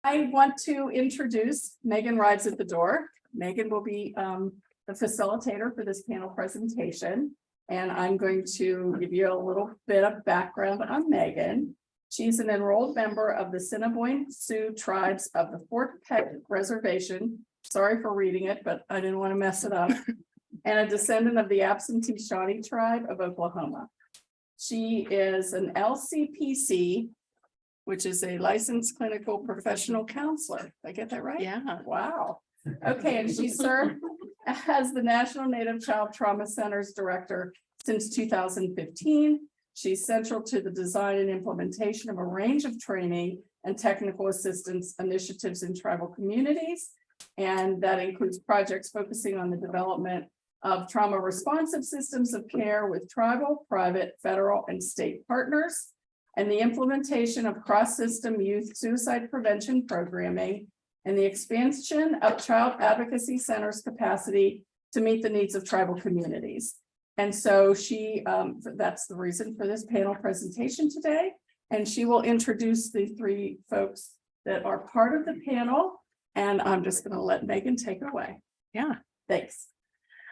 I want to introduce Maegan Rides at the Door. Maegan will be the facilitator for this panel presentation. And I'm going to give you a little bit of background on Maegan. She's an enrolled member of the Assiniboine Sioux tribes of the Fort Peck Reservation. Sorry for reading it, but I didn't want to mess it up. And a descendant of the absentee Shawnee tribe of Oklahoma. She is an LCPC, which is a licensed clinical professional counselor. Did I get that right? Yeah. Wow. Okay, and she served as the National Native Child Trauma Centers Director since 2015. She's central to the design and implementation of a range of training and technical assistance initiatives in tribal communities. And that includes projects focusing on the development of trauma responsive systems of care with tribal, private, federal, and state partners, and the implementation of cross-system youth suicide prevention programming, and the expansion of Child Advocacy Centers capacity to meet the needs of tribal communities. And so she, that's the reason for this panel presentation today. And she will introduce the three folks that are part of the panel. And I'm just going to let Maegan take it away. Yeah. Thanks.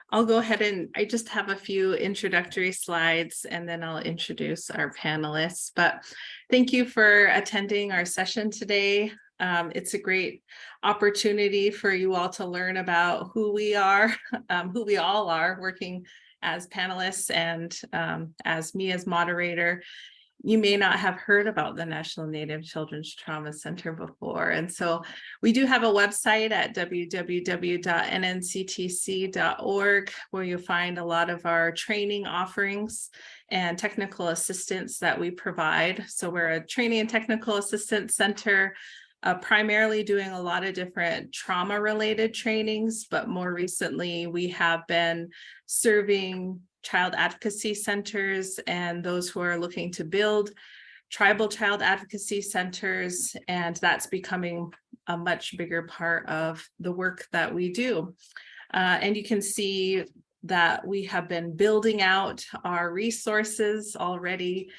I'll go ahead and I just have a few introductory slides and then I'll introduce our panelists. But thank you for attending our session today. It's a great opportunity for you all to learn about who we are, who we all are working as panelists, and as me as moderator. You may not have heard about the National Native Children's Trauma Center before. And so we do have a website at www.nnctc.org where you'll find a lot of our training offerings and technical assistance that we provide. So we're a training and technical assistance center, primarily doing a lot of different trauma-related trainings, but more recently we have been serving child advocacy centers and those who are looking to build tribal child advocacy centers, and that's becoming a much bigger part of the work that we do. And you can see that we have been building out our resources already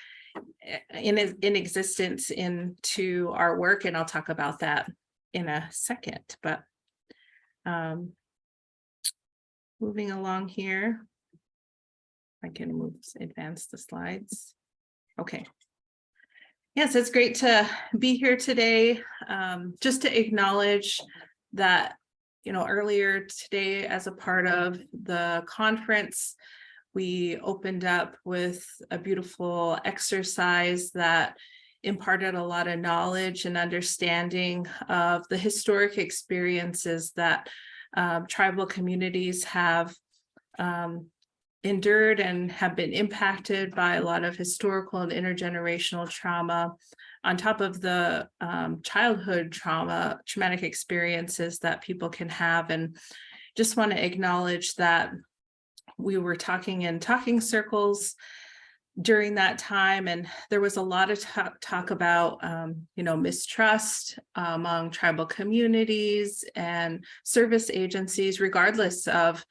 in existence into our work, and I'll talk about that in a second. But moving along here, I can advance the slides. Okay. Yes, it's great to be here today. Just to acknowledge that, earlier today as a part of the conference, we opened up with a beautiful exercise that imparted a lot of knowledge and understanding of the historic experiences that tribal communities have endured and have been impacted by a lot of historical and intergenerational trauma, on top of the childhood traumatic experiences that people can have. And just want to acknowledge that we were talking in talking circles during that time, and there was a lot of talk about mistrust among tribal communities and service agencies, regardless of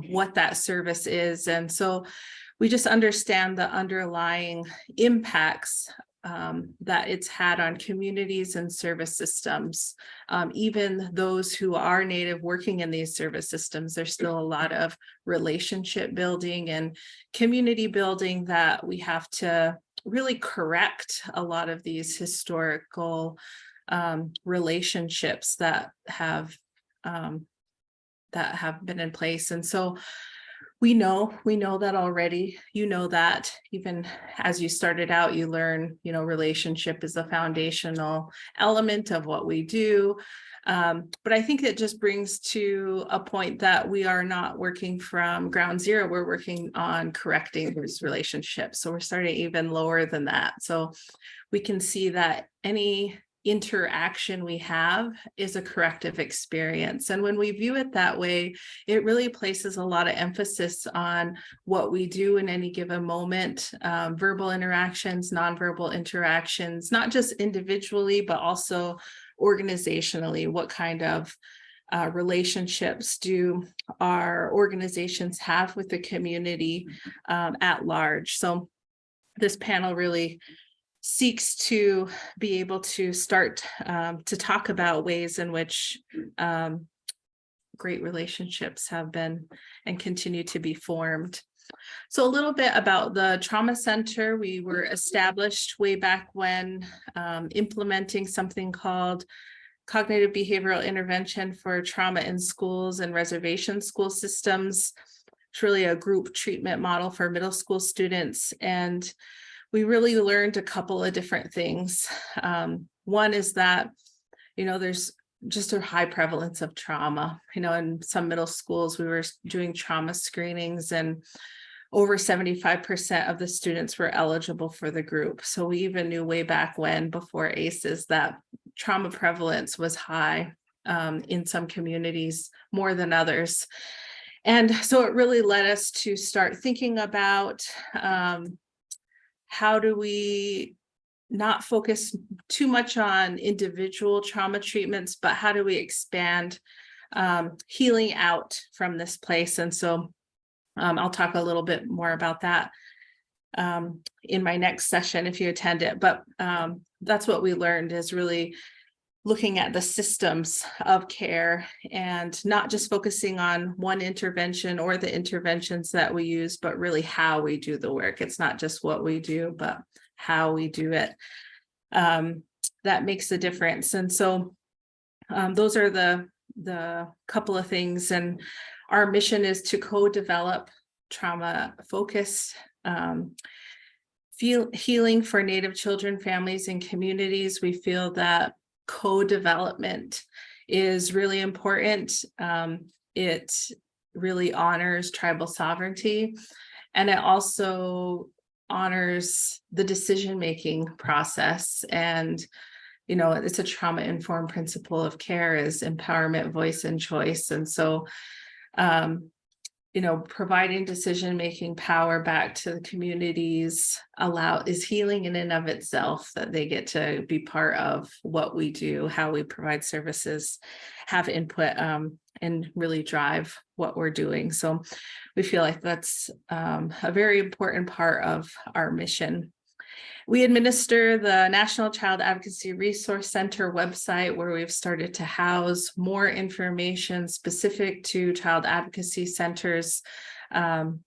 what that service is. And so we just understand the underlying impacts that it's had on communities and service systems. Even those who are Native working in these service systems, there's still a lot of relationship building and community building that we have to really correct a lot of these historical relationships that have been in place. And so we know that already. That even as you started out, you learn, relationship is a foundational element of what we do. But I think it just brings to a point that we are not working from ground zero. We're working on correcting those relationships. So we're starting even lower than that. So we can see that any interaction we have is a corrective experience. And when we view it that way, it really places a lot of emphasis on what we do in any given moment, verbal interactions, nonverbal interactions, not just individually, but also organizationally. What kind of relationships do our organizations have with the community at large? So this panel really seeks to be able to start to talk about ways in which great relationships have been and continue to be formed. So a little bit about the Trauma Center. We were established way back when, implementing something called Cognitive Behavioral Intervention for Trauma in Schools and Reservation School Systems. It's really a group treatment model for middle school students. And we really learned a couple of different things. One is that, there's just a high prevalence of trauma. In some middle schools, we were doing trauma screenings, and over 75% of the students were eligible for the group. So we even knew way back when, before ACEs, that trauma prevalence was high in some communities more than others. And so it really led us to start thinking about how do we not focus too much on individual trauma treatments, but how do we expand healing out from this place? And so I'll talk a little bit more about that in my next session if you attend it. But that's what we learned, is really looking at the systems of care and not just focusing on one intervention or the interventions that we use, but really how we do the work. It's not just what we do, but how we do it. That makes a difference. And so those are the couple of things. And our mission is to co-develop trauma-focused healing for Native children, families, and communities. We feel that co-development is really important. It really honors tribal sovereignty, and it also honors the decision-making process. And it's a trauma-informed principle of care is empowerment, voice, and choice. And so providing decision-making power back to the communities is healing in and of itself, that they get to be part of what we do, how we provide services, have input, and really drive what we're doing. So we feel like that's a very important part of our mission. We administer the National Child Advocacy Resource Center website, where we've started to house more information specific to child advocacy centers, and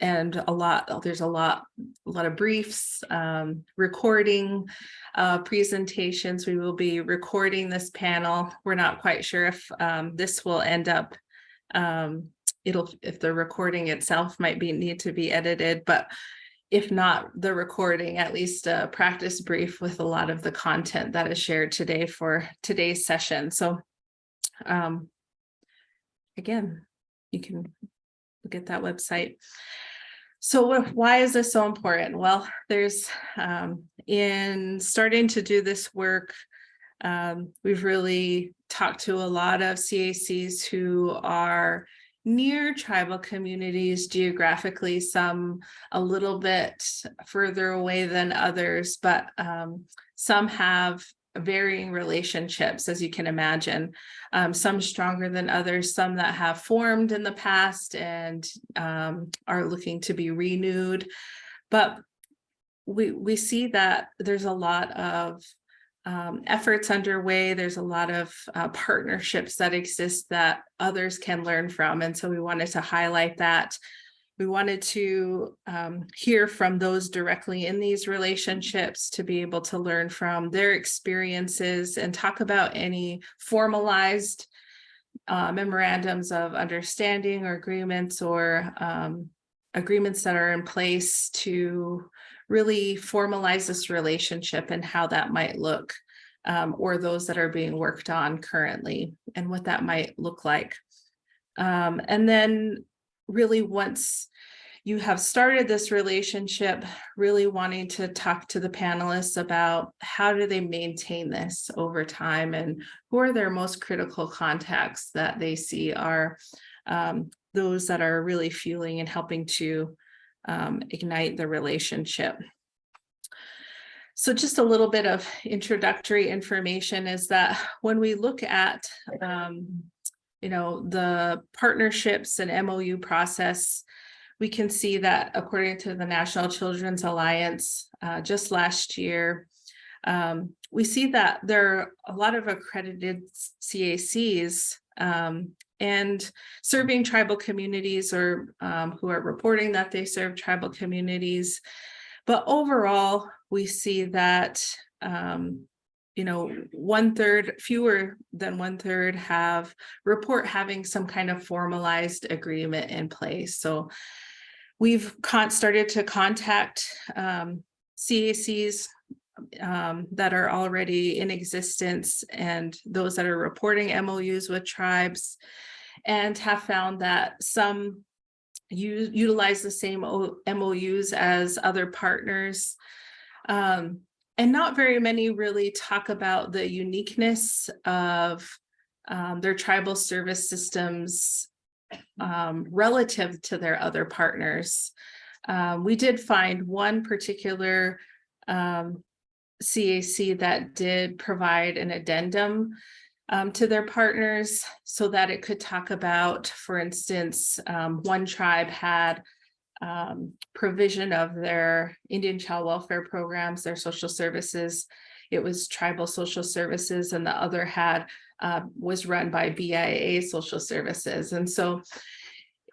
there's a lot of briefs, recording presentations. We will be recording this panel. We're not quite sure if this will end up, if the recording itself might need to be edited, but if not the recording, at least a practice brief with a lot of the content that is shared today for today's session. So again, you can look at that website. So why is this so important? Well, there's in starting to do this work, we've really talked to a lot of CACs who are near tribal communities geographically, some a little bit further away than others, but some have varying relationships, as you can imagine, some stronger than others, some that have formed in the past and are looking to be renewed. But we see that there's a lot of efforts underway. There's a lot of partnerships that exist that others can learn from. And so we wanted to highlight that. We wanted to hear from those directly in these relationships to be able to learn from their experiences and talk about any formalized memorandums of understanding or agreements, or agreements that are in place to really formalize this relationship and how that might look, or those that are being worked on currently and what that might look like. And then really, once you have started this relationship, really wanting to talk to the panelists about how do they maintain this over time, and who are their most critical contacts that they see are those that are really fueling and helping to ignite the relationship. So just a little bit of introductory information is that when we look at the partnerships and MOU process, we can see that according to the National Children's Alliance, just last year, we see that there are a lot of accredited CACs and serving tribal communities, or who are reporting that they serve tribal communities. But overall, we see that, you know, fewer than 1/3 report having some kind of formalized agreement in place. So we've started to contact CACs that are already in existence and those that are reporting MOUs with tribes, and have found that some utilize the same MOUs as other partners. And not very many really talk about the uniqueness of their tribal service systems relative to their other partners. We did find one particular CAC that did provide an addendum to their partners so that it could talk about, for instance, one tribe had provision of their Indian child welfare programs, their social services. It was tribal social services, and the other was run by BIA social services. And so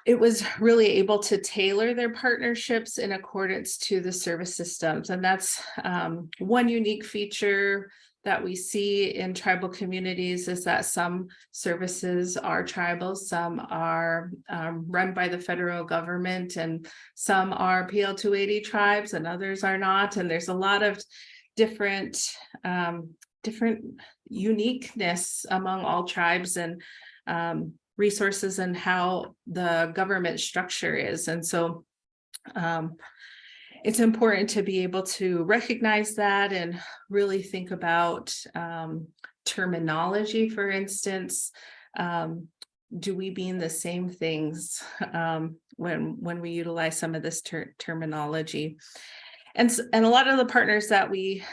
it was really able to tailor their partnerships in accordance to the service systems. And that's one unique feature that we see in tribal communities, is that some services are tribal, some are run by the federal government, and some are PL 280 tribes and others are not. And there's a lot of different uniqueness among all tribes and resources and how the government structure is. And so it's important to be able to recognize that and really think about terminology. For instance, do we mean the same things when we utilize some of this terminology? And a lot of the partners that we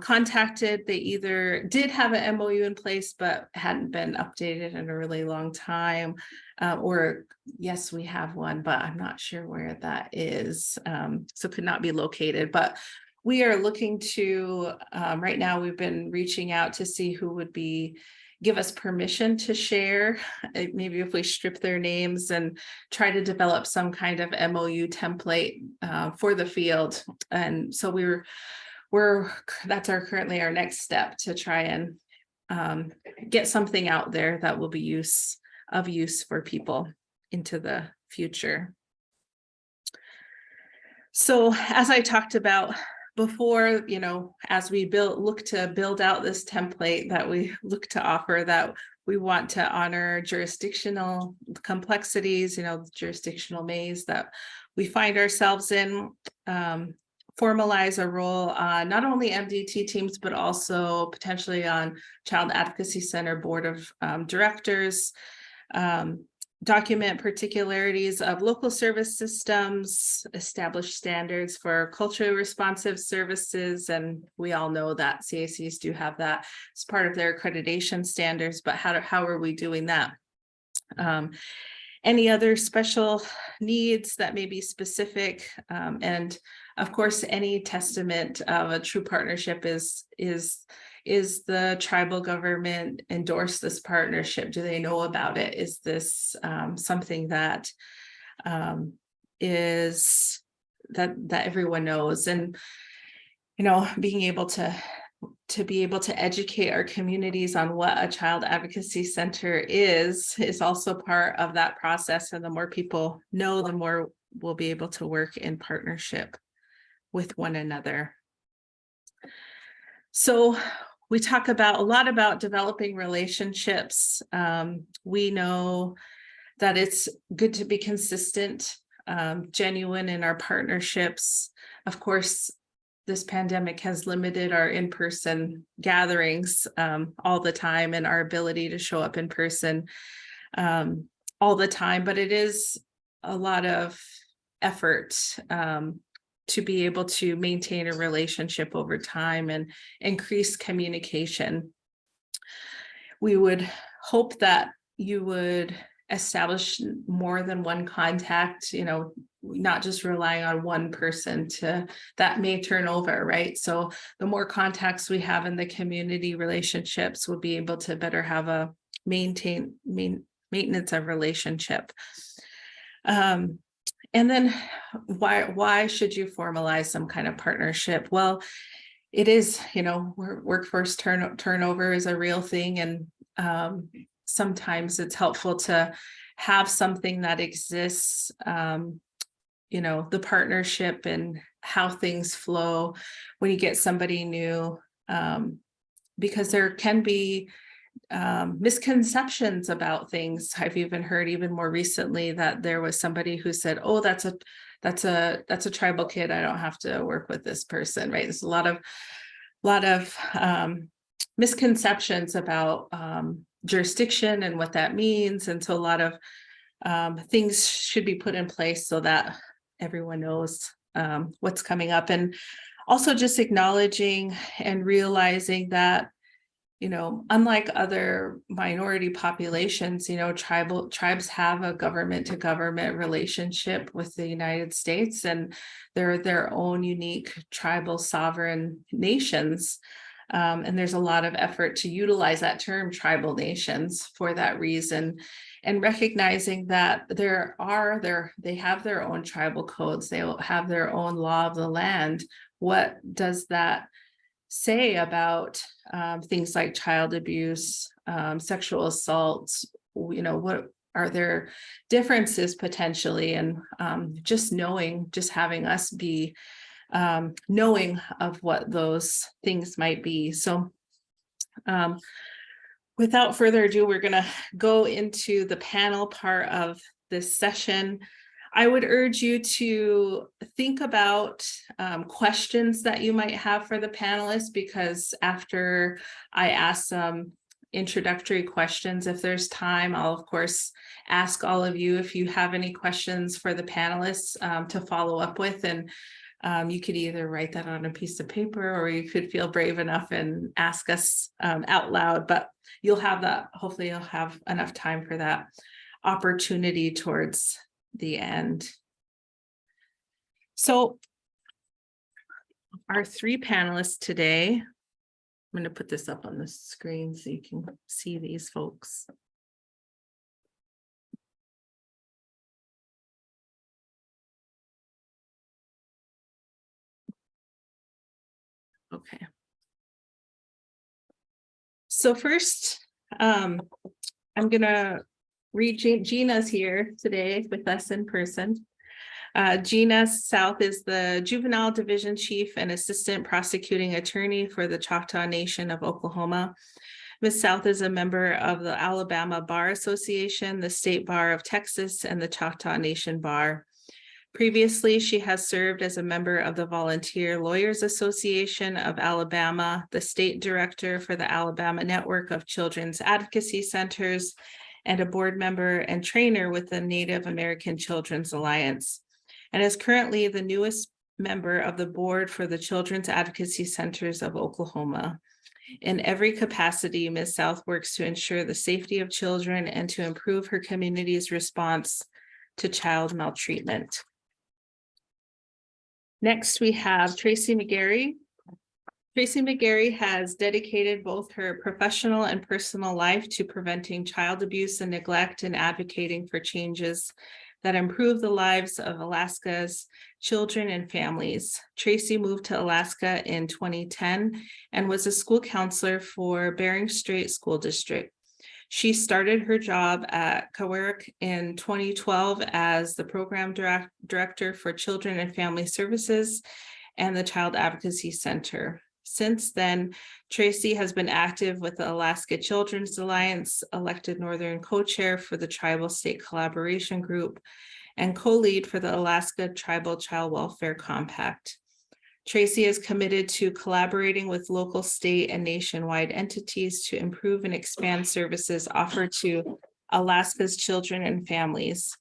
contacted, they either did have an MOU in place but hadn't been updated in a really long time, or yes, we have one, but I'm not sure where that is, so could not be located. But we are looking to, right now we've been reaching out to see who would give us permission to share, maybe if we strip their names and try to develop some kind of MOU template for the field. And so that's currently our next step, to try and get something out there that will be of use for people into the future. So as I talked about before, you know, as we look to build out this template that we look to offer, that we want to honor jurisdictional complexities, you know, the jurisdictional maze that we find ourselves in, formalize a role on not only MDT teams, but also potentially on Child Advocacy Center board of directors, document particularities of local service systems, establish standards for culturally responsive services. And we all know that CACs do have that as part of their accreditation standards, but how are we doing that? Any other special needs that may be specific, and of course, any testament of a true partnership is the tribal government endorse this partnership? Do they know about it? Is this something that is that everyone knows? And, you know, being able to be able to educate our communities on what a child advocacy center is also part of that process. And the more people know, the more we'll be able to work in partnership with one another. So we talk a lot about developing relationships. We know that it's good to be consistent, genuine in our partnerships. Of course, this pandemic has limited our in-person gatherings all the time, and our ability to show up in person all the time, but it is a lot of effort to be able to maintain a relationship over time and increase communication. We would hope that you would establish more than one contact, not just relying on one person that may turn over, right? So the more contacts we have in the community, relationships will be able to better have a maintenance of relationship. And then why should you formalize some kind of partnership? Well, it is, workforce turnover is a real thing. And sometimes it's helpful to have something that exists, the partnership and how things flow when you get somebody new, because there can be misconceptions about things. I've even heard even more recently that there was somebody who said, oh, that's a tribal kid, I don't have to work with this person, right? There's a lot of misconceptions about jurisdiction and what that means. And so a lot of things should be put in place so that everyone knows what's coming up. And also just acknowledging and realizing that, unlike other minority populations, tribes have a government to government relationship with the United States, and they're their own unique tribal sovereign nations. And there's a lot of effort to utilize that term, tribal nations, for that reason, and recognizing that they have their own tribal codes, they have their own law of the land. What does that say about things like child abuse, sexual assaults? What are there differences potentially? And just having us be knowing of what those things might be. So without further ado, we're going to go into the panel part of this session. I would urge you to think about questions that you might have for the panelists, because after I ask some introductory questions, if there's time, I'll of course ask all of you if you have any questions for the panelists to follow up with. And you could either write that on a piece of paper, or you could feel brave enough and ask us out loud, but hopefully you'll have enough time for that opportunity towards the end. So our three panelists today, I'm going to put this up on the screen so you can see these folks. Okay. So first, I'm going to read Gina's here today with us in person. Gina South is the Juvenile Division Chief and Assistant Prosecuting Attorney for the Choctaw Nation of Oklahoma. Ms. South is a member of the Alabama Bar Association, the State Bar of Texas, and the Choctaw Nation Bar. Previously, she has served as a member of the Volunteer Lawyers Association of Alabama, the State Director for the Alabama Network of Children's Advocacy Centers, and a board member and trainer with the Native American Children's Alliance, and is currently the newest member of the board for the Children's Advocacy Centers of Oklahoma. In every capacity, Ms. South works to ensure the safety of children and to improve her community's response to child maltreatment. Next, we have Tracy McGarry. Tracy McGarry has dedicated both her professional and personal life to preventing child abuse and neglect and advocating for changes that improve the lives of Alaska's children and families. Tracy moved to Alaska in 2010 and was a school counselor for Bering Strait School District. She started her job at Kawarrick in 2012 as the program director for Children and Family Services and the Child Advocacy Center. Since then, Tracy has been active with the Alaska Children's Alliance, elected Northern co-chair for the Tribal State Collaboration Group, and co-lead for the Alaska Tribal Child Welfare Compact. Tracy is committed to collaborating with local, state, and nationwide entities to improve and expand services offered to Alaska's children and families.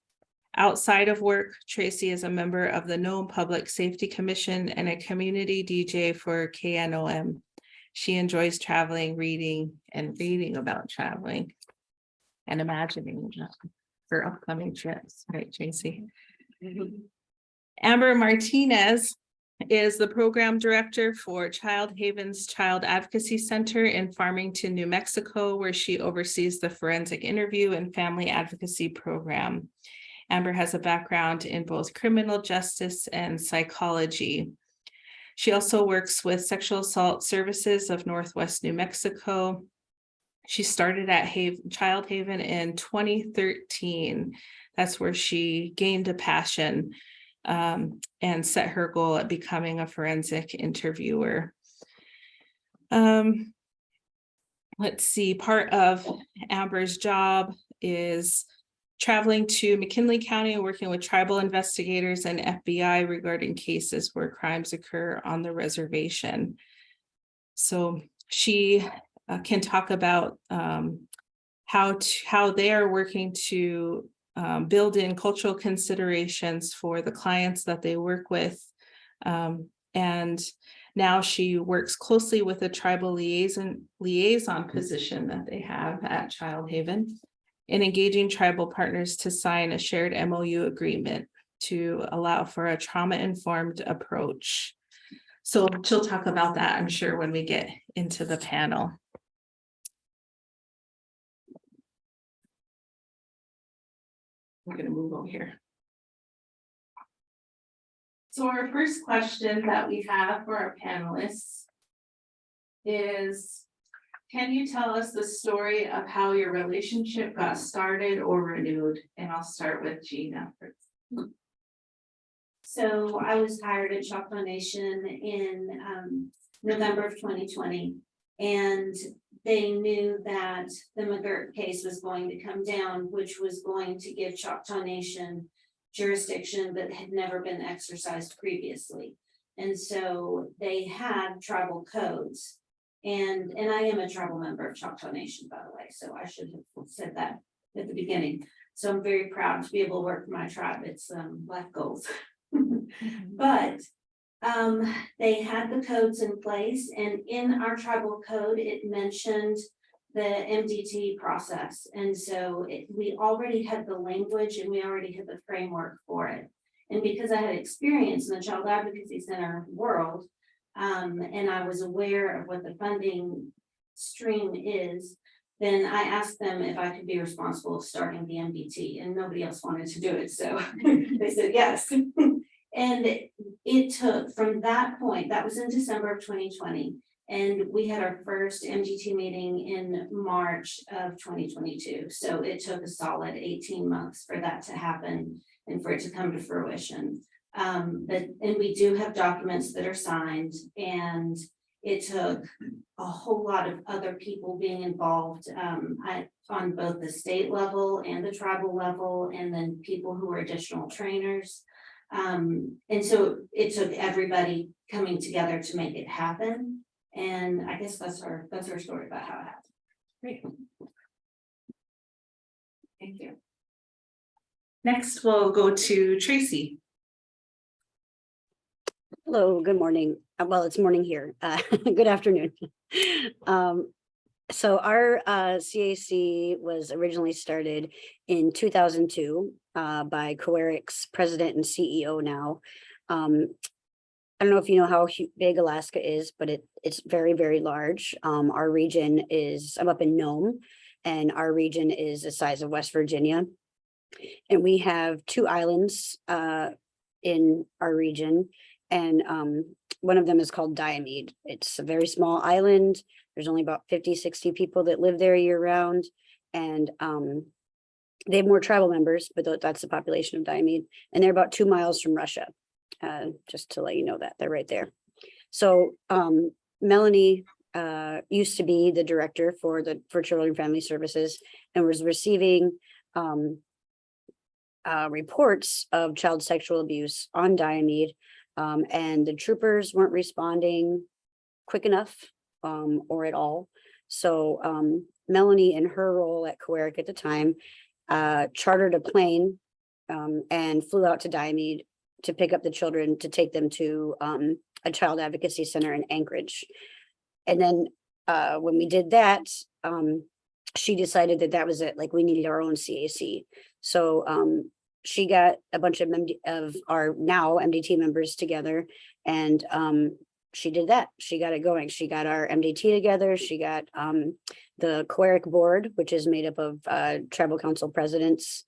Outside of work, Tracy is a member of the Nome Public Safety Commission and a community DJ for KNOM. She enjoys traveling, reading about traveling, and imagining. for upcoming trips, right, Tracy? Amber Martinez is the program director for Child Haven's Child Advocacy Center in Farmington, New Mexico, where she oversees the forensic interview and family advocacy program. Amber has a background in both criminal justice and psychology. She also works with Sexual Assault Services of Northwest New Mexico. She started at Child Haven in 2013. That's where she gained a passion and set her goal at becoming a forensic interviewer. Let's see, part of Amber's job is traveling to McKinley County and working with tribal investigators and FBI regarding cases where crimes occur on the reservation. So she can talk about how they are working to build in cultural considerations for the clients that they work with. And now she works closely with a tribal liaison position that they have at Child Haven in engaging tribal partners to sign a shared MOU agreement to allow for a trauma-informed approach. So she'll talk about that, I'm sure, when we get into the panel. We're going to move over here. So our first question that we have for our panelists is, can you tell us the story of how your relationship got started or renewed? And I'll start with Gina first. So I was hired at Choctaw Nation in November of 2020, and they knew that the McGirt case was going to come down, which was going to give Choctaw Nation jurisdiction that had never been exercised previously. And so they had tribal codes. And I am a tribal member of Choctaw Nation, by the way, so I should have said that at the beginning. So I'm very proud to be able to work for my tribe. It's life goals. But they had the codes in place, and in our tribal code, it mentioned the MDT process. And so we already had the language and we already had the framework for it. And because I had experience in the Child Advocacy Center world, and I was aware of what the funding stream is, then I asked them if I could be responsible of starting the MDT, and nobody else wanted to do it. So they said yes. And it took from that point, that was in December of 2020. And we had our first MDT meeting in March of 2022. So it took a solid 18 months for that to happen and for it to come to fruition. And we do have documents that are signed, and it took a whole lot of other people being involved on both the state level and the tribal level, and then people who were additional trainers. And so it took everybody coming together to make it happen. And I guess that's our story about how it happened. Great. Thank you. Next, we'll go to Tracy. Hello, good morning. Well, it's morning here. Good afternoon. So our CAC was originally started in 2002 by COERIC's president and CEO now. I don't know if you know how big Alaska is, but it's very, very large. Our region is, I'm up in Nome, and our region is the size of West Virginia. And we have 2 islands in our region. And one of them is called Diomede. It's a very small island. There's only about 50, 60 people that live there year round. And they have more tribal members, but that's the population of Diomede. And they're about 2 miles from Russia. Just to let you know that they're right there. So Melanie used to be the director for Children and Family Services, and was receiving reports of child sexual abuse on Diomede. And the troopers weren't responding quick enough or at all. So Melanie, in her role at COERIC at the time, chartered a plane and flew out to Diomede to pick up the children to take them to a child advocacy center in Anchorage. And then when we did that, she decided that that was it, like we needed our own CAC. So she got a bunch of our now MDT members together, and she did that. She got it going. She got our MDT together. She got the COERIC board, which is made up of tribal council presidents,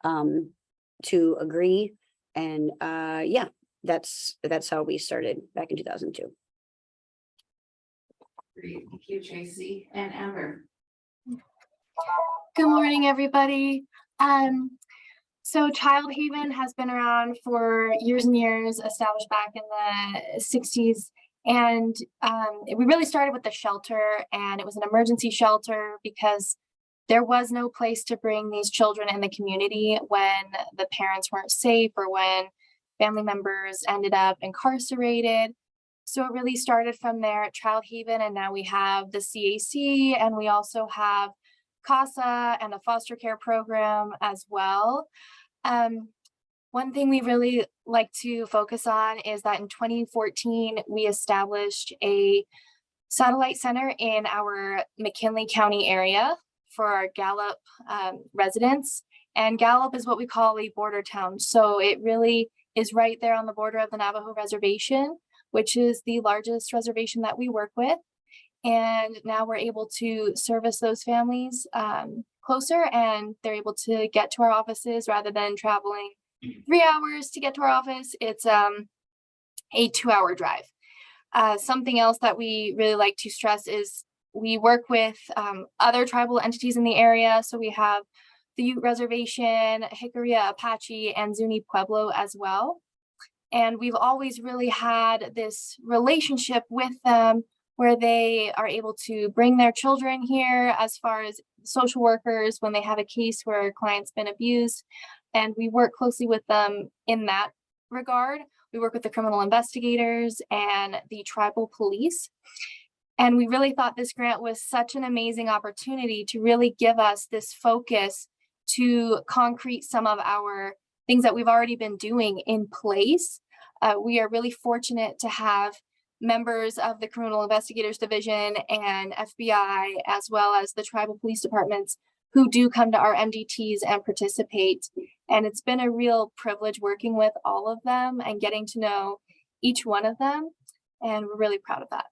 to agree. And yeah, that's how we started back in 2002. Great, thank you, Tracy and Amber. Good morning, everybody. So Child Haven has been around for years and years, established back in the 60s. And we really started with the shelter, and it was an emergency shelter because there was no place to bring these children in the community when the parents weren't safe or when family members ended up incarcerated. So it really started from there at Child Haven, and now we have the CAC, and we also have CASA and a foster care program as well. One thing we really like to focus on is that in 2014, we established a satellite center in our McKinley County area for our Gallup residents. And Gallup is what we call a border town. So it really is right there on the border of the Navajo Reservation, which is the largest reservation that we work with. And now we're able to service those families closer, and they're able to get to our offices rather than traveling 3 hours to get to our office. It's a 2-hour drive. Something else that we really like to stress is we work with other tribal entities in the area. So we have the Ute Reservation, Jicarilla Apache, and Zuni Pueblo as well. And we've always really had this relationship with them where they are able to bring their children here as far as social workers when they have a case where a client's been abused. And we work closely with them in that regard. We work with the criminal investigators and the tribal police. And we really thought this grant was such an amazing opportunity to really give us this focus to concrete some of our things that we've already been doing in place. We are really fortunate to have members of the Criminal Investigators Division and FBI, as well as the tribal police departments, who do come to our MDTs and participate. And it's been a real privilege working with all of them and getting to know each one of them. And we're really proud of that.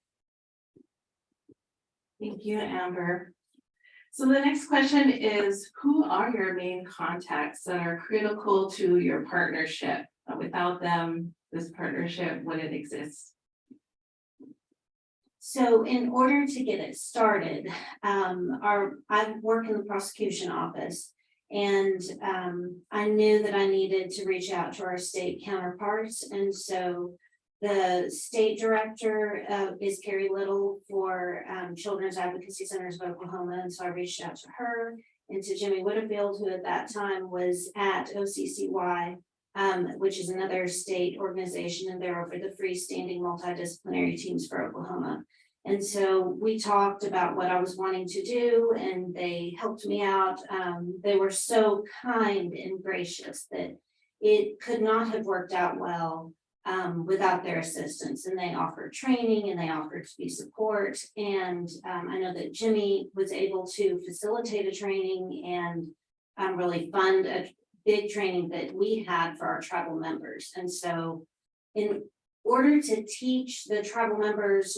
Thank you, Amber. So the next question is, who are your main contacts that are critical to your partnership? Without them, this partnership wouldn't exist. So in order to get it started, I work in the prosecution office, and I knew that I needed to reach out to our state counterparts. And so the state director is Carrie Little for Children's Advocacy Centers of Oklahoma. And so I reached out to her and to Jimmy Whitfield, who at that time was at OCCY, which is another state organization, and they're over the freestanding multidisciplinary teams for Oklahoma. And so we talked about what I was wanting to do, and they helped me out. They were so kind and gracious that it could not have worked out well without their assistance. And they offered training, and they offered to be support. And I know that Jimmy was able to facilitate a training and really fund a big training that we had for our tribal members. And so in order to teach the tribal members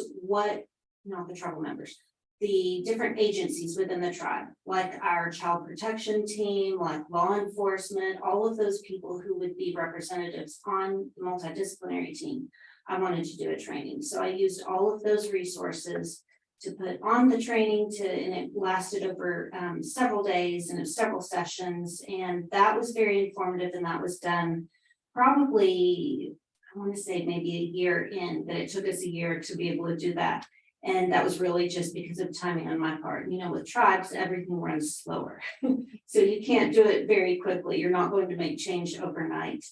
the different agencies within the tribe, like our child protection team, like law enforcement, all of those people who would be representatives on the multidisciplinary team, I wanted to do a training. So I used all of those resources to put on the training and it lasted over several days and several sessions. And that was very informative, and that was done probably, I want to say maybe a year in, that it took us a year to be able to do that. And that was really just because of timing on my part. You know, with tribes, everything runs slower. So you can't do it very quickly. You're not going to make change overnight.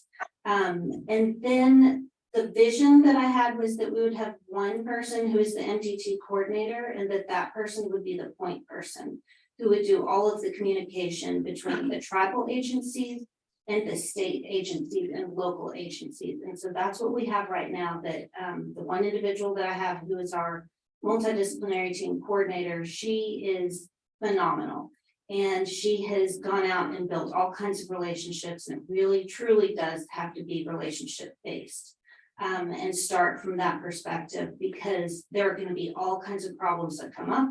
And then the vision that I had was that we would have one person who is the MDT coordinator, and that person would be the point person who would do all of the communication between the tribal agencies and the state agencies and local agencies. And so that's what we have right now, that the one individual that I have who is our multidisciplinary team coordinator, she is phenomenal. And she has gone out and built all kinds of relationships, and it really truly does have to be relationship based. And start from that perspective, because there are going to be all kinds of problems that come up.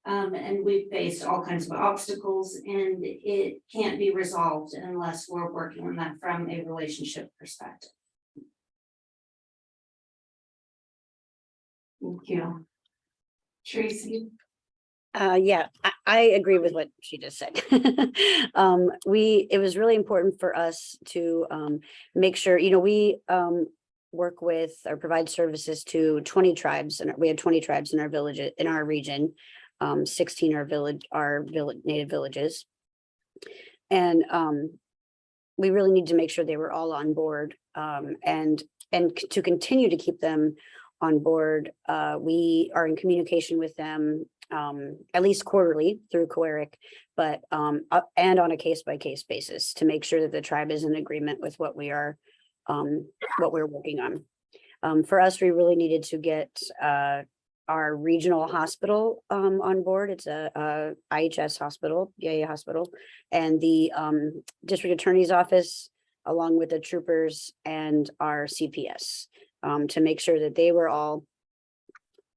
And we've faced all kinds of obstacles, and it can't be resolved unless we're working on that from a relationship perspective. Thank you. Tracy? Yeah, I agree with what she just said. It was really important for us to make sure, we work with or provide services to 20 tribes, and we have 20 tribes in our village, in our region. 16 are native villages. And we really need to make sure they were all on board, and to continue to keep them on board. We are in communication with them at least quarterly through COERIC, but and on a case-by-case basis to make sure that the tribe is in agreement with what we're working on. For us, we really needed to get our regional hospital on board. It's a IHS hospital, VA hospital, and the district attorney's office, along with the troopers and our CPS, to make sure that they were all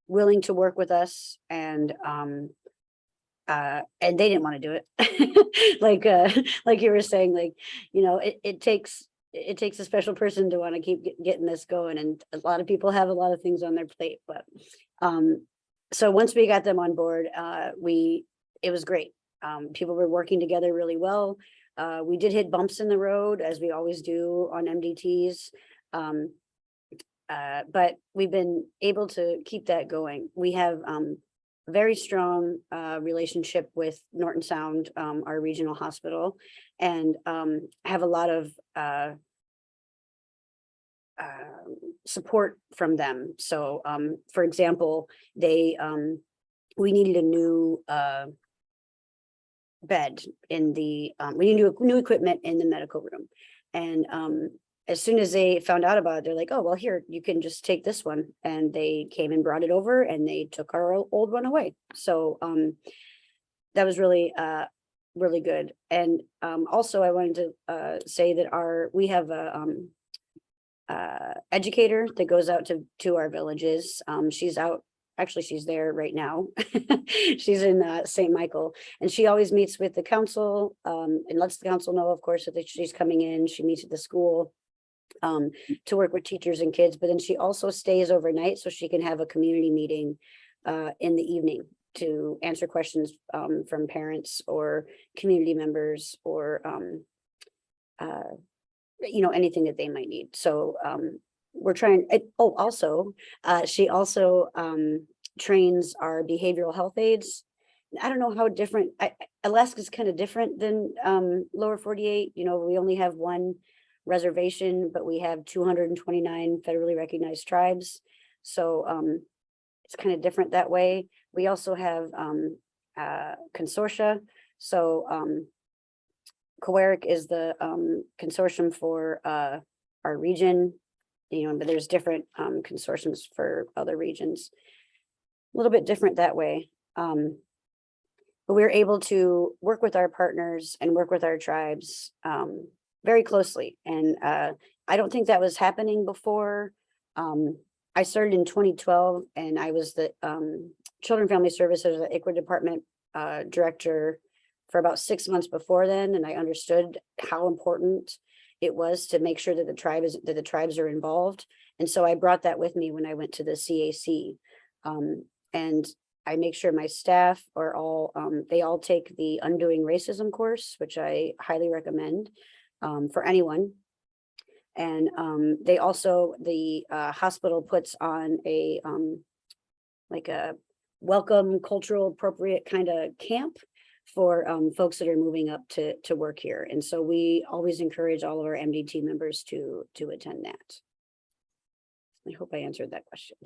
willing to work with us, and they didn't want to do it. like you were saying, it takes a special person to want to keep getting this going, and a lot of people have a lot of things on their plate. But so once we got them on board, it was great. People were working together really well. We did hit bumps in the road, as we always do on MDTs. But we've been able to keep that going. We have a very strong relationship with Norton Sound, our regional hospital, and have a lot of support from them. So for example, we needed a new bed in the we needed new equipment in the medical room, and as soon as they found out about it, they're like, oh, well, here, you can just take this one. And they came and brought it over, and they took our old one away. So that was really, really good. And also I wanted to say that we have a educator that goes out to our villages. She's out, actually she's there right now. She's in St. Michael, and she always meets with the council and lets the council know, of course, that she's coming in. She meets at the school to work with teachers and kids, but then she also stays overnight so she can have a community meeting in the evening to answer questions from parents or community members, or anything that they might need. So we're trying. She also trains our behavioral health aides. I don't know how different. Alaska's kind of different than lower 48. We only have one reservation, but we have 229 federally recognized tribes. So it's kind of different that way. We also have consortia. So COERIC is the consortium for our region, but there's different consortiums for other regions. A little bit different that way. But we're able to work with our partners and work with our tribes very closely. And I don't think that was happening before. I started in 2012, and I was the Children and Family Services, the ICWA department director for about 6 months before then. And I understood how important it was to make sure that the tribes are involved. And so I brought that with me when I went to the CAC. And I make sure my staff are all, they all take the Undoing Racism course, which I highly recommend for anyone. And they also, the hospital puts on a like a welcome, cultural appropriate kind of camp for folks that are moving up to work here. And so we always encourage all of our MDT members to attend that. I hope I answered that question.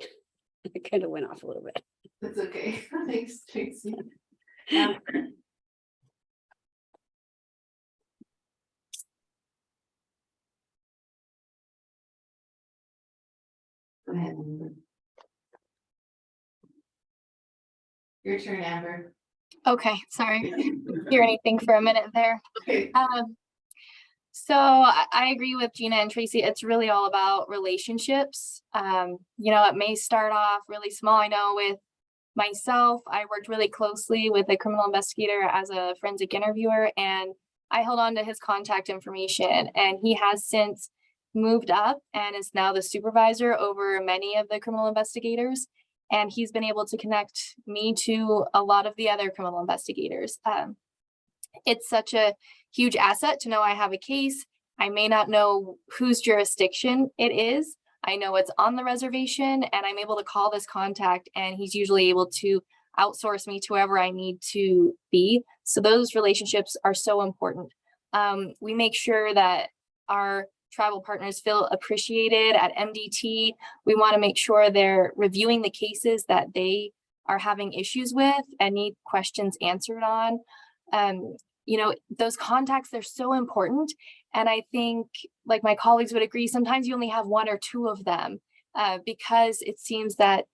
I kind of went off a little bit. That's okay. Thanks, Tracy. Go ahead, Amber. Your turn, Amber. Okay, sorry, didn't hear anything for a minute there. Okay. So I agree with Gina and Tracy. It's really all about relationships. It may start off really small. I know with myself, I worked really closely with a criminal investigator as a forensic interviewer, and I held on to his contact information, and he has since moved up and is now the supervisor over many of the criminal investigators. And he's been able to connect me to a lot of the other criminal investigators. It's such a huge asset to know I have a case. I may not know whose jurisdiction it is. I know it's on the reservation, and I'm able to call this contact, and he's usually able to outsource me to wherever I need to be. So those relationships are so important. We make sure that our tribal partners feel appreciated at MDT. We want to make sure they're reviewing the cases that they are having issues with and need questions answered on. Those contacts, they're so important. And I think, like my colleagues would agree, sometimes you only have one or two of them because it seems that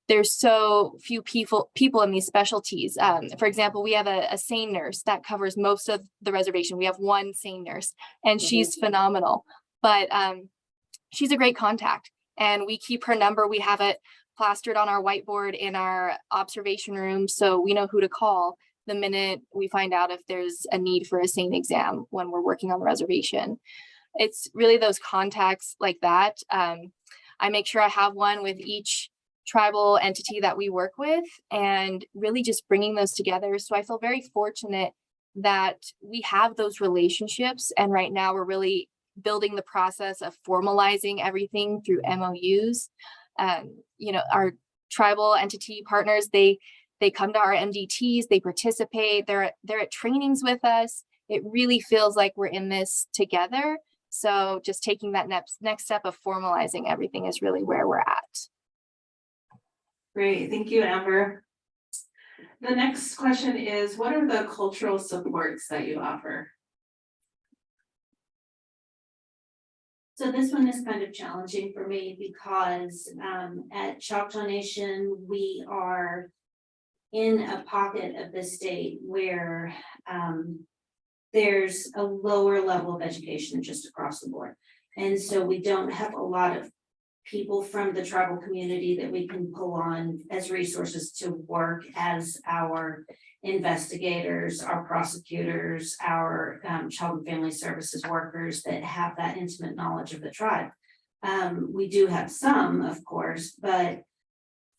there's so few people in these specialties. For example, we have a SANE nurse that covers most of the reservation. We have one SANE nurse, and she's phenomenal. But she's a great contact, and we keep her number. We have it plastered on our whiteboard in our observation room, so we know who to call the minute we find out if there's a need for a SANE exam when we're working on the reservation. It's really those contacts like that. I make sure I have one with each tribal entity that we work with, and really just bringing those together. So I feel very fortunate that we have those relationships. And right now we're really building the process of formalizing everything through MOUs. Our tribal entity partners, they come to our MDTs, they participate, they're at trainings with us. It really feels like we're in this together. So just taking that next step of formalizing everything is really where we're at. Great, thank you, Amber. The next question is, what are the cultural supports that you offer? So this one is kind of challenging for me because at Choctaw Nation, we are in a pocket of the state where there's a lower level of education just across the board. And so we don't have a lot of people from the tribal community that we can pull on as resources to work as our investigators, our prosecutors, our child and family services workers that have that intimate knowledge of the tribe. We do have some, of course, but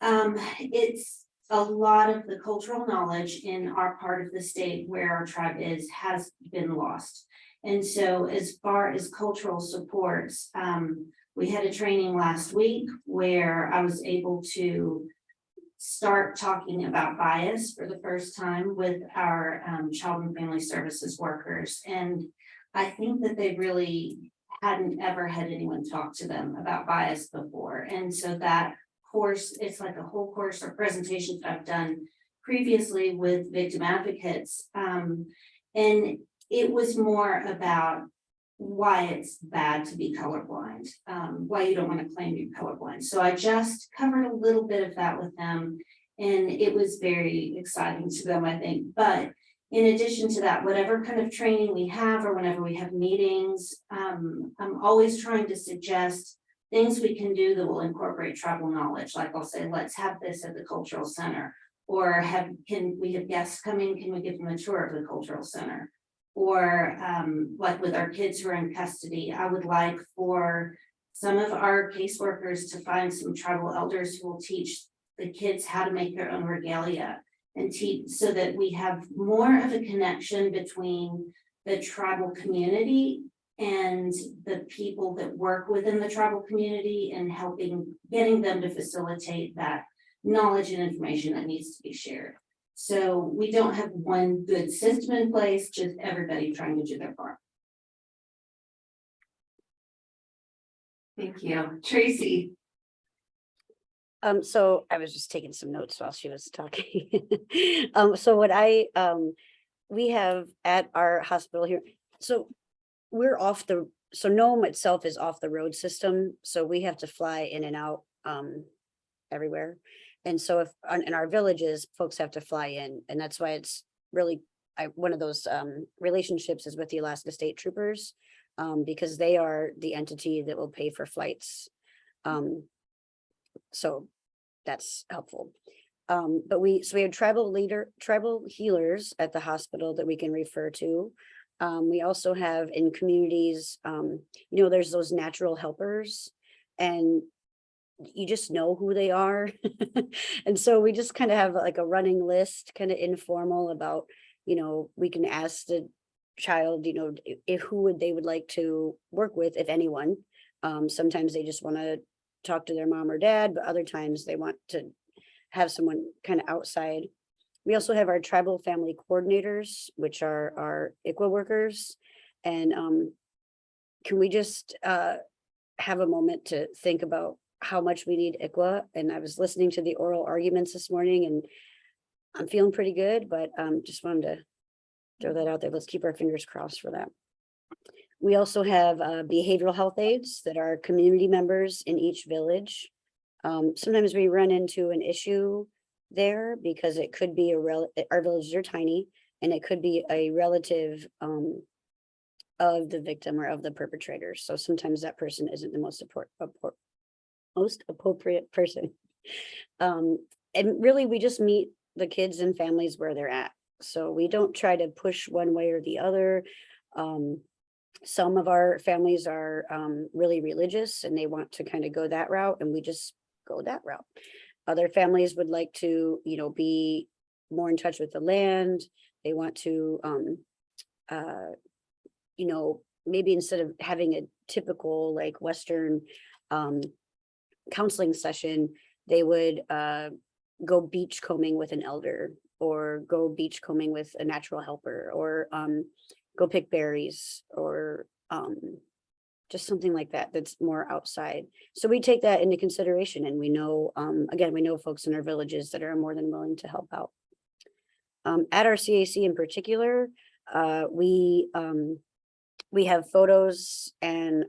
it's a lot of the cultural knowledge in our part of the state where our tribe has been lost. And so as far as cultural supports, we had a training last week where I was able to start talking about bias for the first time with our child and family services workers. And I think that they really hadn't ever had anyone talk to them about bias before. And so that course, it's like a whole course or presentations I've done previously with victim advocates. And it was more about why it's bad to be colorblind, why you don't want to claim you're colorblind. So I just covered a little bit of that with them, and it was very exciting to them, I think. But in addition to that, whatever kind of training we have or whenever we have meetings, I'm always trying to suggest things we can do that will incorporate tribal knowledge. Like I'll say, let's have this at the cultural center, or can we have guests coming? Can we give them a tour of the cultural center? Or like with our kids who are in custody, I would like for some of our caseworkers to find some tribal elders who will teach the kids how to make their own regalia and teach, so that we have more of a connection between the tribal community and the people that work within the tribal community, and getting them to facilitate that knowledge and information that needs to be shared. So we don't have one good system in place, just everybody trying to do their part. Thank you. Tracy. So I was just taking some notes while she was talking. So what we have at our hospital here, so we're so Nome itself is off the road system. So we have to fly in and out everywhere. And so if in our villages, folks have to fly in, and that's why it's really, one of those relationships is with the Alaska State Troopers, because they are the entity that will pay for flights. So that's helpful. But we have tribal healers at the hospital that we can refer to. We also have in communities, there's those natural helpers, and you just know who they are. And so we just kind of have like a running list, kind of informal about, we can ask the child, who they would like to work with, if anyone. Sometimes they just want to talk to their mom or dad, but other times they want to have someone kind of outside. We also have our tribal family coordinators, which are our ICWA workers. And can we just have a moment to think about how much we need ICWA? And I was listening to the oral arguments this morning, and I'm feeling pretty good, but just wanted to throw that out there. Let's keep our fingers crossed for that. We also have behavioral health aides that are community members in each village. Sometimes we run into an issue there because it could be our villages are tiny, and it could be a relative of the victim or of the perpetrator. So sometimes that person isn't the most appropriate person. And really, we just meet the kids and families where they're at. So we don't try to push one way or the other. Some of our families are really religious and they want to kind of go that route, and we just go that route. Other families would like to, be more in touch with the land. They want to, maybe instead of having a typical like Western counseling session, they would go beachcombing with an elder, or go beachcombing with a natural helper, or go pick berries, or just something like that that's more outside. So we take that into consideration, and we know, again, we know folks in our villages that are more than willing to help out. At our CAC in particular, we have photos and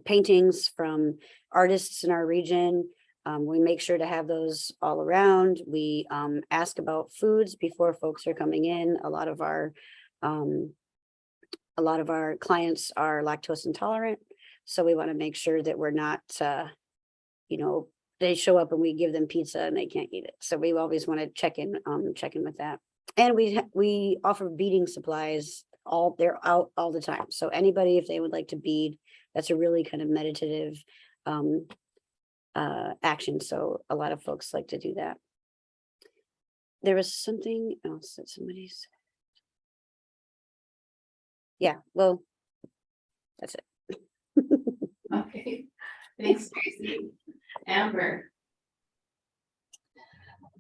paintings from artists in our region. We make sure to have those all around. We ask about foods before folks are coming in. A lot of our clients are lactose intolerant, so we want to make sure that we're not, they show up and we give them pizza and they can't eat it. So we always want to check in with that. And we offer beading supplies. They're out all the time. So anybody, if they would like to bead, that's a really kind of meditative action. So a lot of folks like to do that. There was something else that somebody said. Yeah, well, that's it. Okay, thanks, Tracy. Amber.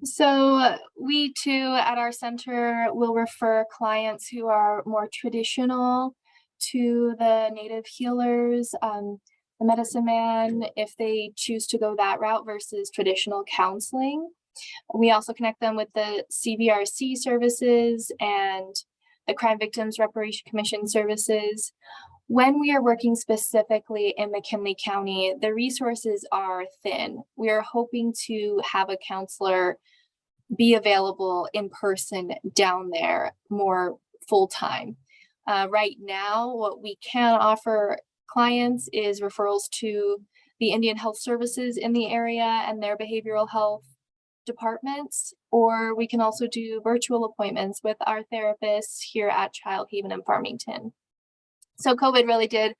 So we too at our center will refer clients who are more traditional to the native healers, the medicine man, if they choose to go that route versus traditional counseling. We also connect them with the CVRC services and the Crime Victims Reparation Commission services. When we are working specifically in McKinley County, the resources are thin. We are hoping to have a counselor be available in person down there more full-time. Right now, what we can offer clients is referrals to the Indian Health Services in the area and their behavioral health departments, or we can also do virtual appointments with our therapists here at Child Haven in Farmington. So COVID really did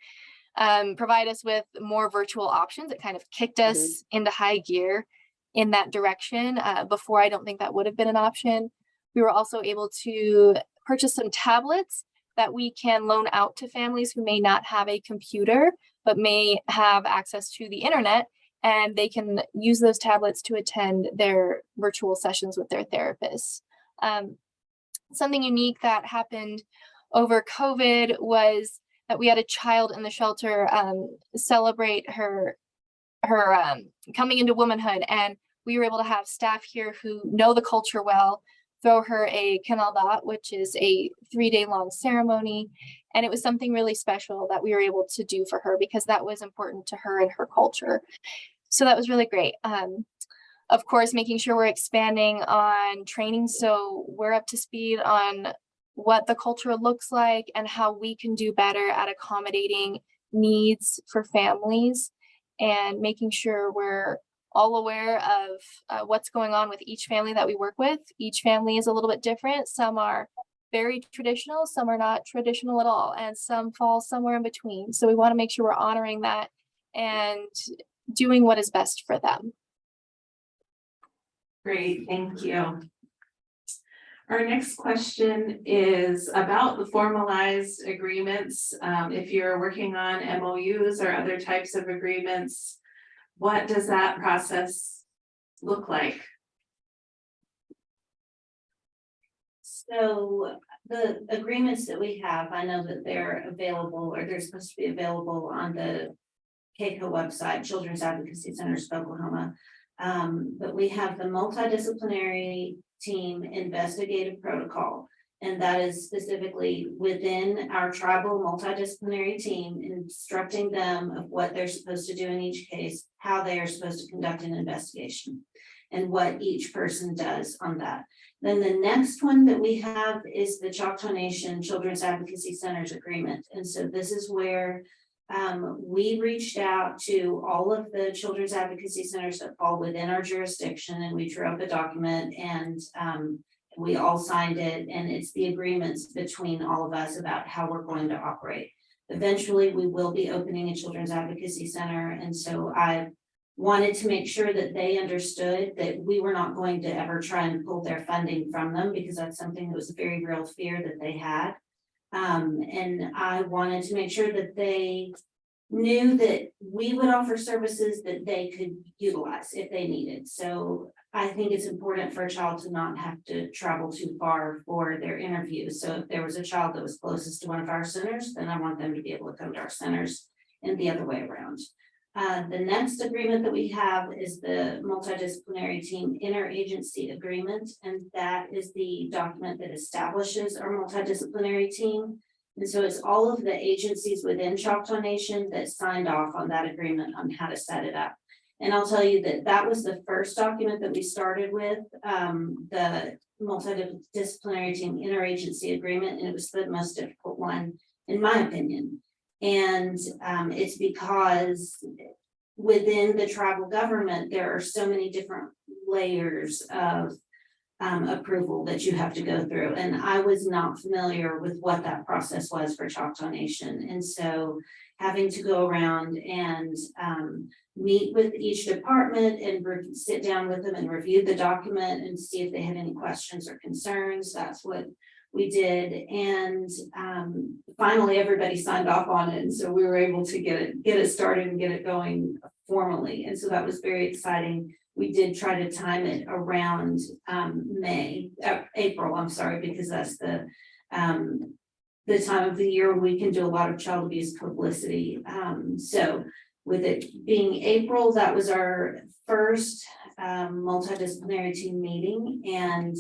provide us with more virtual options. It kind of kicked us into high gear in that direction. Before, I don't think that would have been an option. We were also able to purchase some tablets that we can loan out to families who may not have a computer, but may have access to the internet, and they can use those tablets to attend their virtual sessions with their therapists. Something unique that happened over COVID was that we had a child in the shelter celebrate her coming into womanhood, and we were able to have staff here who know the culture well throw her a kanalda, which is a 3-day-long ceremony, and it was something really special that we were able to do for her because that was important to her and her culture. So that was really great. Of course, making sure we're expanding on training, so we're up to speed on what the culture looks like and how we can do better at accommodating needs for families, and making sure we're all aware of what's going on with each family that we work with. Each family is a little bit different. Some are very traditional, some are not traditional at all, and some fall somewhere in between. So we want to make sure we're honoring that and doing what is best for them. Great, thank you. Our next question is about the formalized agreements. If you're working on MOUs or other types of agreements, what does that process look like? So the agreements that we have, I know that they're available, or they're supposed to be available on the CACA website, Children's Advocacy Centers of Oklahoma. But we have the multidisciplinary team investigative protocol, and that is specifically within our tribal multidisciplinary team, instructing them of what they're supposed to do in each case, how they are supposed to conduct an investigation, and what each person does on that. Then the next one that we have is the Choctaw Nation Children's Advocacy Centers agreement. And so this is where we reached out to all of the children's advocacy centers that fall within our jurisdiction, and we drew up a document, and we all signed it, and it's the agreements between all of us about how we're going to operate. Eventually, we will be opening a children's advocacy center, and so I wanted to make sure that they understood that we were not going to ever try and pull their funding from them, because that's something that was a very real fear that they had. And I wanted to make sure that they knew that we would offer services that they could utilize if they needed. So I think it's important for a child to not have to travel too far for their interview. So if there was a child that was closest to one of our centers, then I want them to be able to come to our centers, and the other way around. The next agreement that we have is the multidisciplinary team interagency agreement, and that is the document that establishes our multidisciplinary team. And so it's all of the agencies within Choctaw Nation that signed off on that agreement on how to set it up. And I'll tell you that that was the first document that we started with, the multidisciplinary team interagency agreement, and it was the most difficult one, in my opinion. And it's because within the tribal government, there are so many different layers of approval that you have to go through. And I was not familiar with what that process was for Choctaw Nation. And so having to go around and meet with each department and sit down with them and review the document and see if they had any questions or concerns, that's what we did. And finally, everybody signed off on it. And so we were able to get it started and get it going formally. And so that was very exciting. We did try to time it around April, I'm sorry, because that's the time of the year we can do a lot of child abuse publicity. So with it being April, that was our first multidisciplinary team meeting, and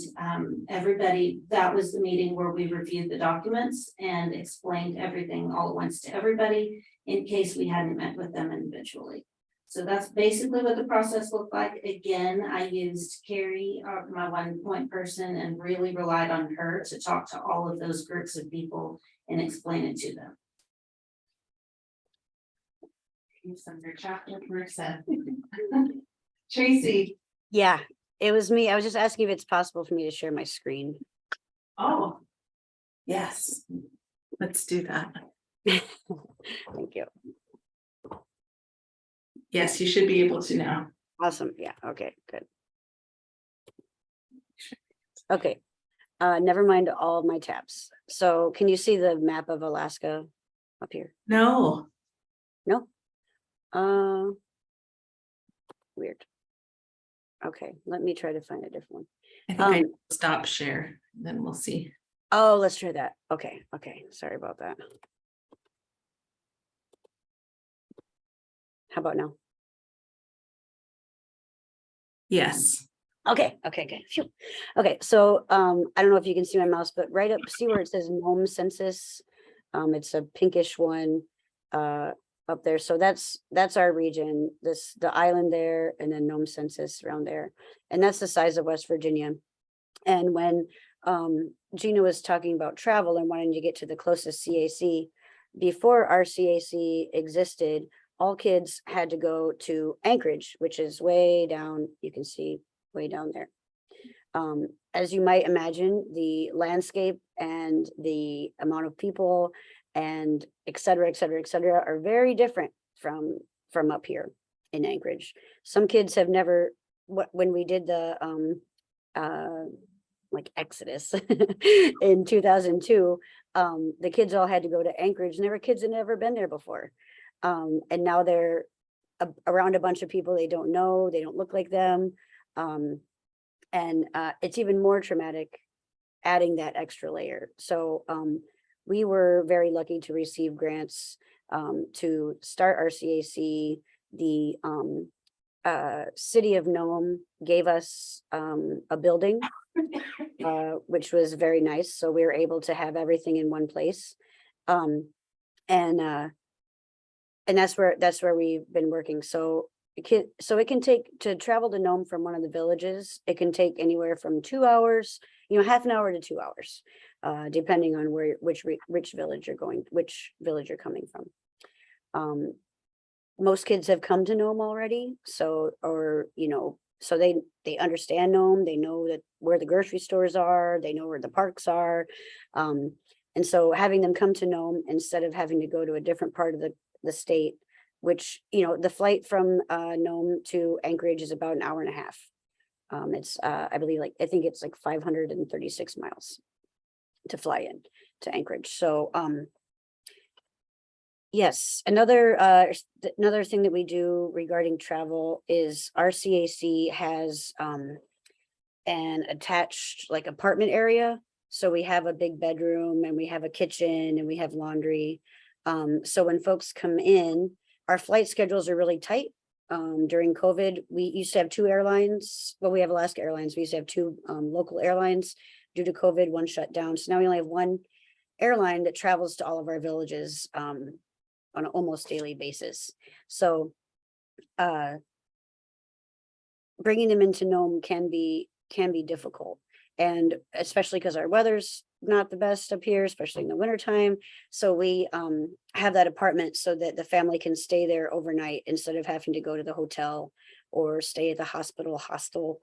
everybody, that was the meeting where we reviewed the documents and explained everything all at once to everybody in case we hadn't met with them individually. So that's basically what the process looked like. Again, I used Carrie, my one point person, and really relied on her to talk to all of those groups of people and explain it to them. He's under chapter person. Tracy. Yeah, it was me. I was just asking if it's possible for me to share my screen. Oh, yes, let's do that. Thank you. Yes, you should be able to now. Awesome. Yeah. Okay, good. Okay. Never mind all of my tabs. So can you see the map of Alaska up here? No. No? Weird. Okay, let me try to find a different one. I think I stop share, then we'll see. Oh, let's try that. Okay, sorry about that. How about now? Yes. Okay, good. Phew. Okay, so I don't know if you can see my mouse, but right up, see where it says Nome census? It's a pinkish one. up there. So that's our region, the island there, and then Nome census around there. And that's the size of West Virginia. And when Gina was talking about travel and wanting to get to the closest CAC, before our CAC existed, all kids had to go to Anchorage, which is way down, you can see way down there. As you might imagine, the landscape and the amount of people and et cetera, are very different from up here in Anchorage. Some kids have never, when we did the like Exodus in 2002, the kids all had to go to Anchorage, and there were kids that never been there before. And now they're around a bunch of people they don't know, they don't look like them. And it's even more traumatic adding that extra layer. So we were very lucky to receive grants to start our CAC. The city of Nome gave us a building, which was very nice. So we were able to have everything in one place. And that's where we've been working. So it can take, to travel to Nome from one of the villages, it can take anywhere from 2 hours, half an hour to 2 hours, depending on which village you're going, which village you're coming from. Most kids have come to Nome already, so they understand Nome, they know that where the grocery stores are, they know where the parks are. And so having them come to Nome instead of having to go to a different part of the state, which, the flight from Nome to Anchorage is about an hour and a half. It's, I think it's like 536 miles to fly in to Anchorage. So, yes, another thing that we do regarding travel is our CAC has an attached like apartment area. So we have a big bedroom, and we have a kitchen, and we have laundry. So when folks come in, our flight schedules are really tight. During COVID, we used to have 2 airlines. Well, we have Alaska Airlines. We used to have 2 local airlines. Due to COVID, one shut down. So now we only have 1 airline that travels to all of our villages on an almost daily basis. So bringing them into Nome can be difficult. And especially because our weather's not the best up here, especially in the wintertime. So we have that apartment so that the family can stay there overnight instead of having to go to the hotel or stay at the hostel,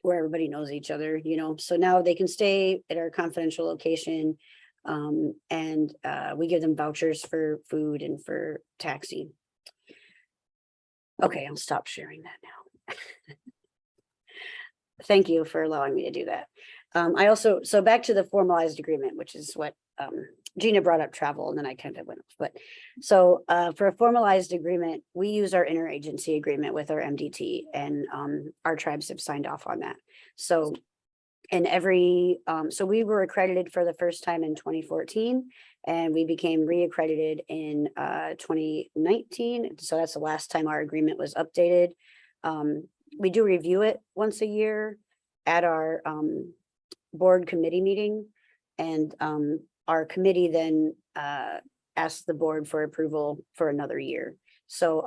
where everybody knows each other, So now they can stay at our confidential location, and we give them vouchers for food and for taxi. Okay, I'll stop sharing that now. Thank you for allowing me to do that. So back to the formalized agreement, which is what Gina brought up travel, and then I kind of went off. But so for a formalized agreement, we use our interagency agreement with our MDT, and our tribes have signed off on that. So so we were accredited for the first time in 2014, and we became reaccredited in 2019. So that's the last time our agreement was updated. We do review it once a year at our board committee meeting, and our committee then asks the board for approval for another year. So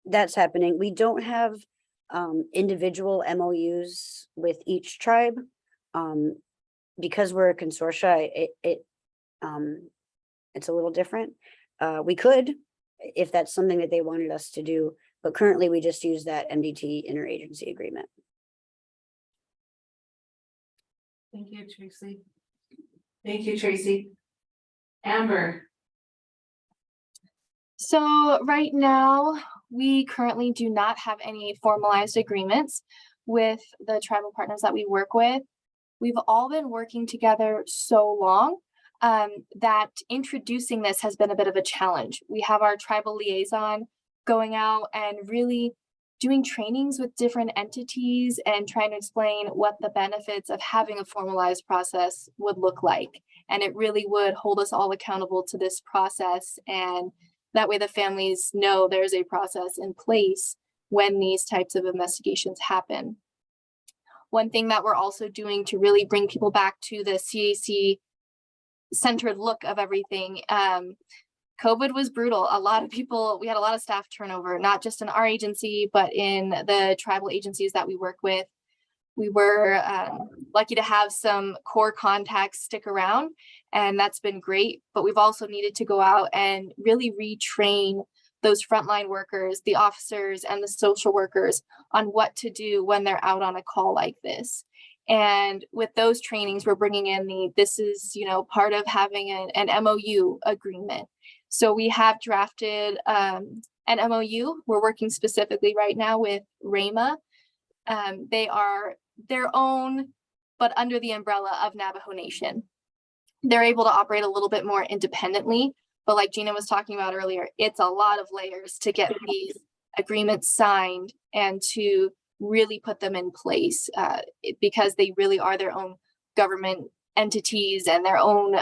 that's happening. We don't have individual MOUs with each tribe because we're a consortia. It's a little different. We could, if that's something that they wanted us to do, but currently we just use that MDT interagency agreement. Thank you, Tracy. Thank you, Tracy. Amber. So right now, we currently do not have any formalized agreements with the tribal partners that we work with. We've all been working together so long that introducing this has been a bit of a challenge. We have our tribal liaison going out and really doing trainings with different entities and trying to explain what the benefits of having a formalized process would look like. And it really would hold us all accountable to this process. And that way the families know there's a process in place when these types of investigations happen. One thing that we're also doing to really bring people back to the CAC centered look of everything. COVID was brutal. A lot of people, we had a lot of staff turnover, not just in our agency, but in the tribal agencies that we work with. We were lucky to have some core contacts stick around, and that's been great. But we've also needed to go out and really retrain those frontline workers, the officers and the social workers on what to do when they're out on a call like this. And with those trainings, we're bringing in this is, part of having an MOU agreement. So we have drafted an MOU. We're working specifically right now with RAMA. They are their own, but under the umbrella of Navajo Nation. They're able to operate a little bit more independently, but like Gina was talking about earlier, it's a lot of layers to get these agreements signed and to really put them in place, because they really are their own government entities and their own,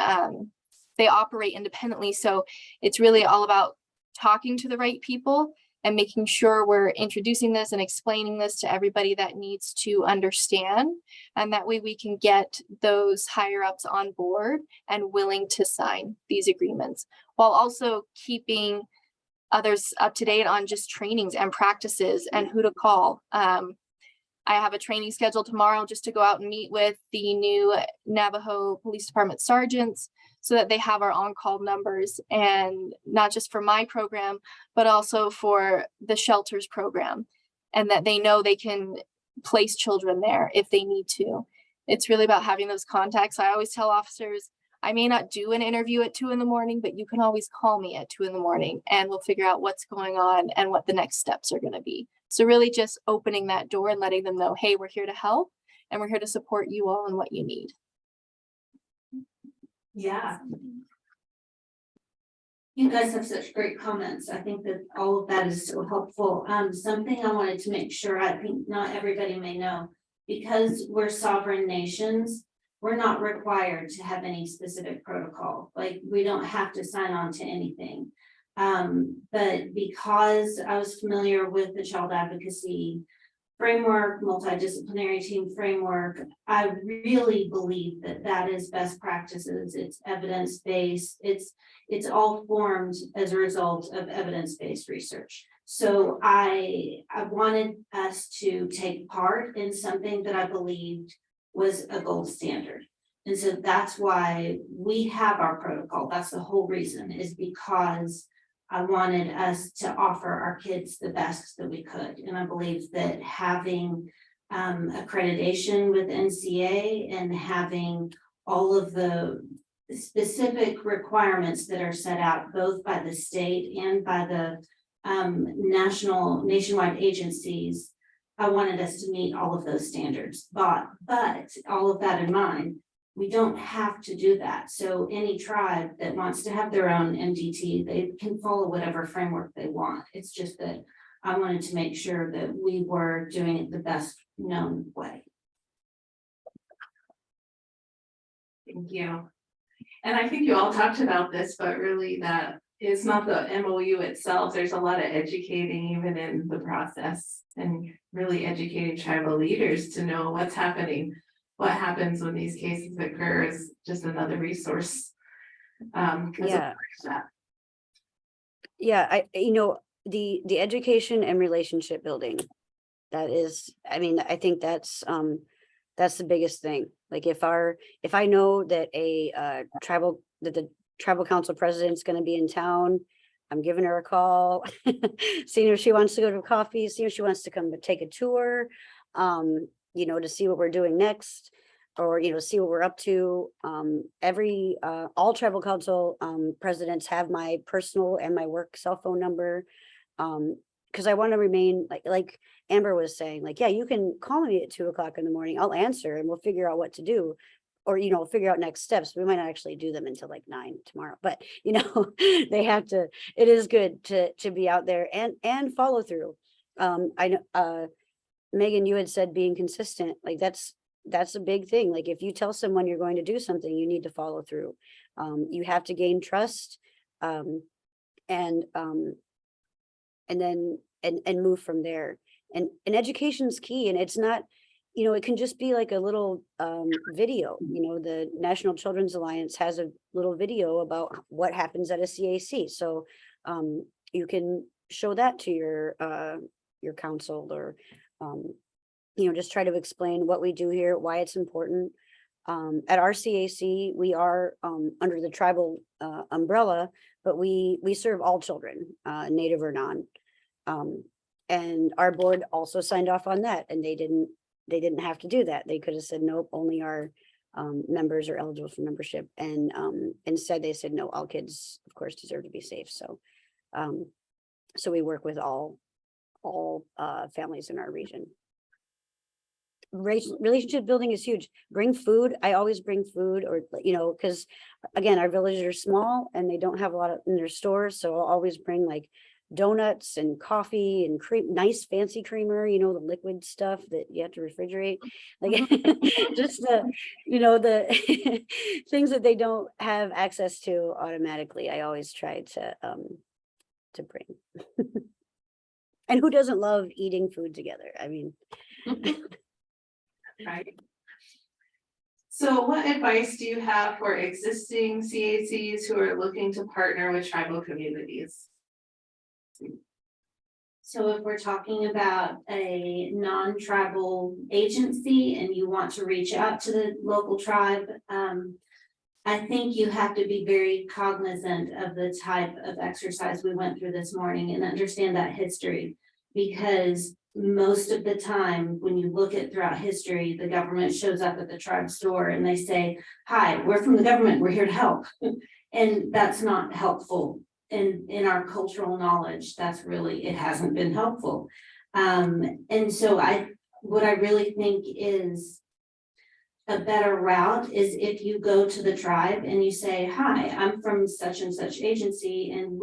they operate independently. So it's really all about talking to the right people and making sure we're introducing this and explaining this to everybody that needs to understand. And that way we can get those higher ups on board and willing to sign these agreements, while also keeping others up to date on just trainings and practices and who to call. I have a training scheduled tomorrow just to go out and meet with the new Navajo Police Department sergeants, so that they have our on-call numbers, and not just for my program, but also for the shelters program, and that they know they can place children there if they need to. It's really about having those contacts. I always tell officers, I may not do an interview at 2 a.m, but you can always call me at 2 a.m, and we'll figure out what's going on and what the next steps are going to be. So really just opening that door and letting them know, hey, we're here to help and we're here to support you all in what you need. Yeah. You guys have such great comments. I think that all of that is so helpful. Something I wanted to make sure, I think not everybody may know, because we're sovereign nations, we're not required to have any specific protocol. Like, we don't have to sign on to anything. But because I was familiar with the child advocacy framework, multidisciplinary team framework, I really believe that that is best practices. It's evidence-based. It's all formed as a result of evidence-based research. So I wanted us to take part in something that I believed was a gold standard. And so that's why we have our protocol. That's the whole reason, is because I wanted us to offer our kids the best that we could. And I believe that having accreditation with NCA and having all of the specific requirements that are set out both by the state and by the nationwide agencies, I wanted us to meet all of those standards. But all of that in mind, we don't have to do that. So any tribe that wants to have their own MDT, they can follow whatever framework they want. It's just that I wanted to make sure that we were doing it the best known way. Thank you. And I think you all talked about this, but really that is not the MOU itself. There's a lot of educating even in the process, and really educating tribal leaders to know what's happening. What happens when these cases occur is just another resource. Yeah. The education and relationship building, that is, I mean, I think that's the biggest thing. Like if I know that the tribal council president's going to be in town, I'm giving her a call, seeing if she wants to go to a coffee, seeing if she wants to come to take a tour, to see what we're doing next, or, see what we're up to. All tribal council presidents have my personal and my work cell phone number, because I want to remain like Amber was saying, like, yeah, you can call me at 2 a.m. I'll answer and we'll figure out what to do, or, figure out next steps. We might not actually do them until like 9 tomorrow, but they have to, it is good to be out there and follow through. I know, Maegan, you had said being consistent, like that's a big thing. Like if you tell someone you're going to do something, you need to follow through. You have to gain trust, and then move from there. And education is key. And it's not, you know, it can just be like a little video, you know, the National Children's Alliance has a little video about what happens at a CAC. So you can show that to your council, or you know, just try to explain what we do here, why it's important. At our CAC, we are under the tribal umbrella, but we serve all children, native or non. And our board also signed off on that, and they didn't have to do that. They could have said, nope, only our members are eligible for membership. And instead they said, no, all kids, of course, deserve to be safe. So so we work with all families in our region. Relationship building is huge. Bring food. I always bring food, or, you know, because again, our villages are small and they don't have a lot of in their stores. So I'll always bring like donuts and coffee and cream, nice fancy creamer, you know, the liquid stuff that you have to refrigerate, like just the, you know, the things that they don't have access to automatically. I always try to bring. And who doesn't love eating food together? I mean, Right. So what advice do you have for existing CACs who are looking to partner with tribal communities? So if we're talking about a non-tribal agency and you want to reach out to the local tribe, I think you have to be very cognizant of the type of exercise we went through this morning and understand that history. Because most of the time, when you look at throughout history, the government shows up at the tribe's door and they say, hi, we're from the government, we're here to help. And that's not helpful. In our cultural knowledge, that's really, it hasn't been helpful. And so what I really think is a better route is if you go to the tribe and you say, hi, I'm from such and such agency, and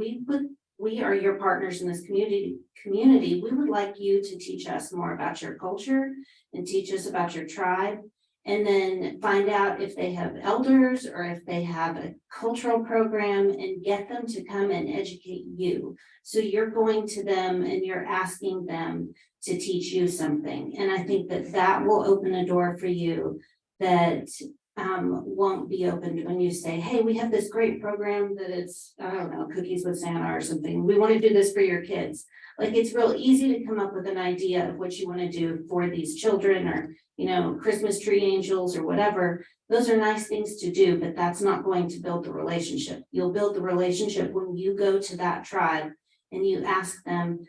we are your partners in this community. We would like you to teach us more about your culture and teach us about your tribe. And then find out if they have elders or if they have a cultural program, and get them to come and educate you. So you're going to them and you're asking them to teach you something. And I think that will open a door for you that won't be opened when you say, hey, we have this great program that it's, I don't know, cookies with Santa or something. We want to do this for your kids. Like, it's real easy to come up with an idea of what you want to do for these children, or, you know, Christmas tree angels or whatever. Those are nice things to do, but that's not going to build the relationship. You'll build the relationship when you go to that tribe and you ask them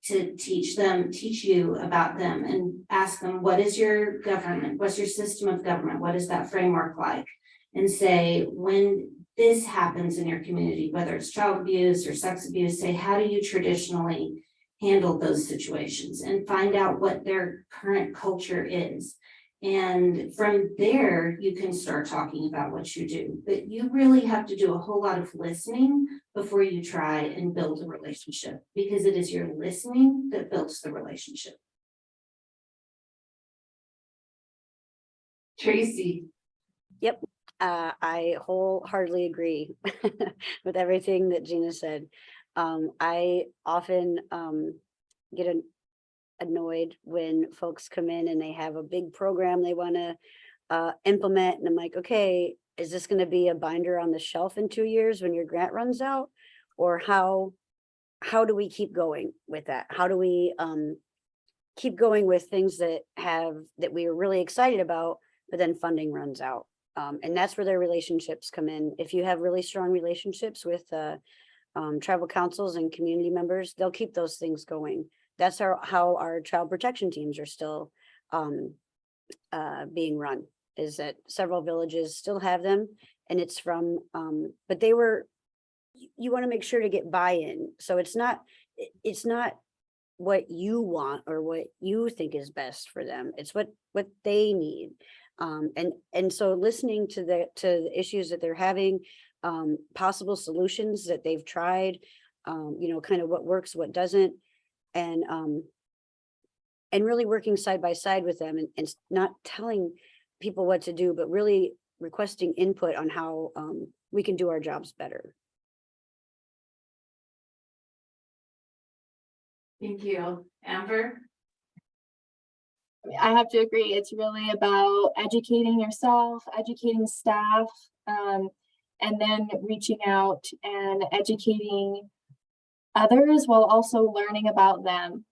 to teach you about them, and ask them, what is your government? What's your system of government? What is that framework like? And say, when this happens in your community, whether it's child abuse or sex abuse, say, how do you traditionally handle those situations, and find out what their current culture is. And from there, you can start talking about what you do. But you really have to do a whole lot of listening before you try and build a relationship, because it is your listening that builds the relationship. Tracy. yep. I wholeheartedly agree with everything that Gina said. I often get annoyed when folks come in and they have a big program they want to implement, and I'm like, okay, is this going to be a binder on the shelf in 2 years when your grant runs out? Or how do we keep going with that? How do we keep going with things that we are really excited about, but then funding runs out? And that's where their relationships come in. If you have really strong relationships with tribal councils and community members, they'll keep those things going. That's how our child protection teams are still being run, is that several villages still have them, and it's from, but you want to make sure to get buy-in. So it's not what you want or what you think is best for them. It's what they need. And so listening to the issues that they're having, possible solutions that they've tried, you know, kind of what works, what doesn't, and really working side by side with them, and not telling people what to do, but really requesting input on how we can do our jobs better. Thank you. Amber? I have to agree. It's really about educating yourself, educating staff, and then reaching out and educating others while also learning about them.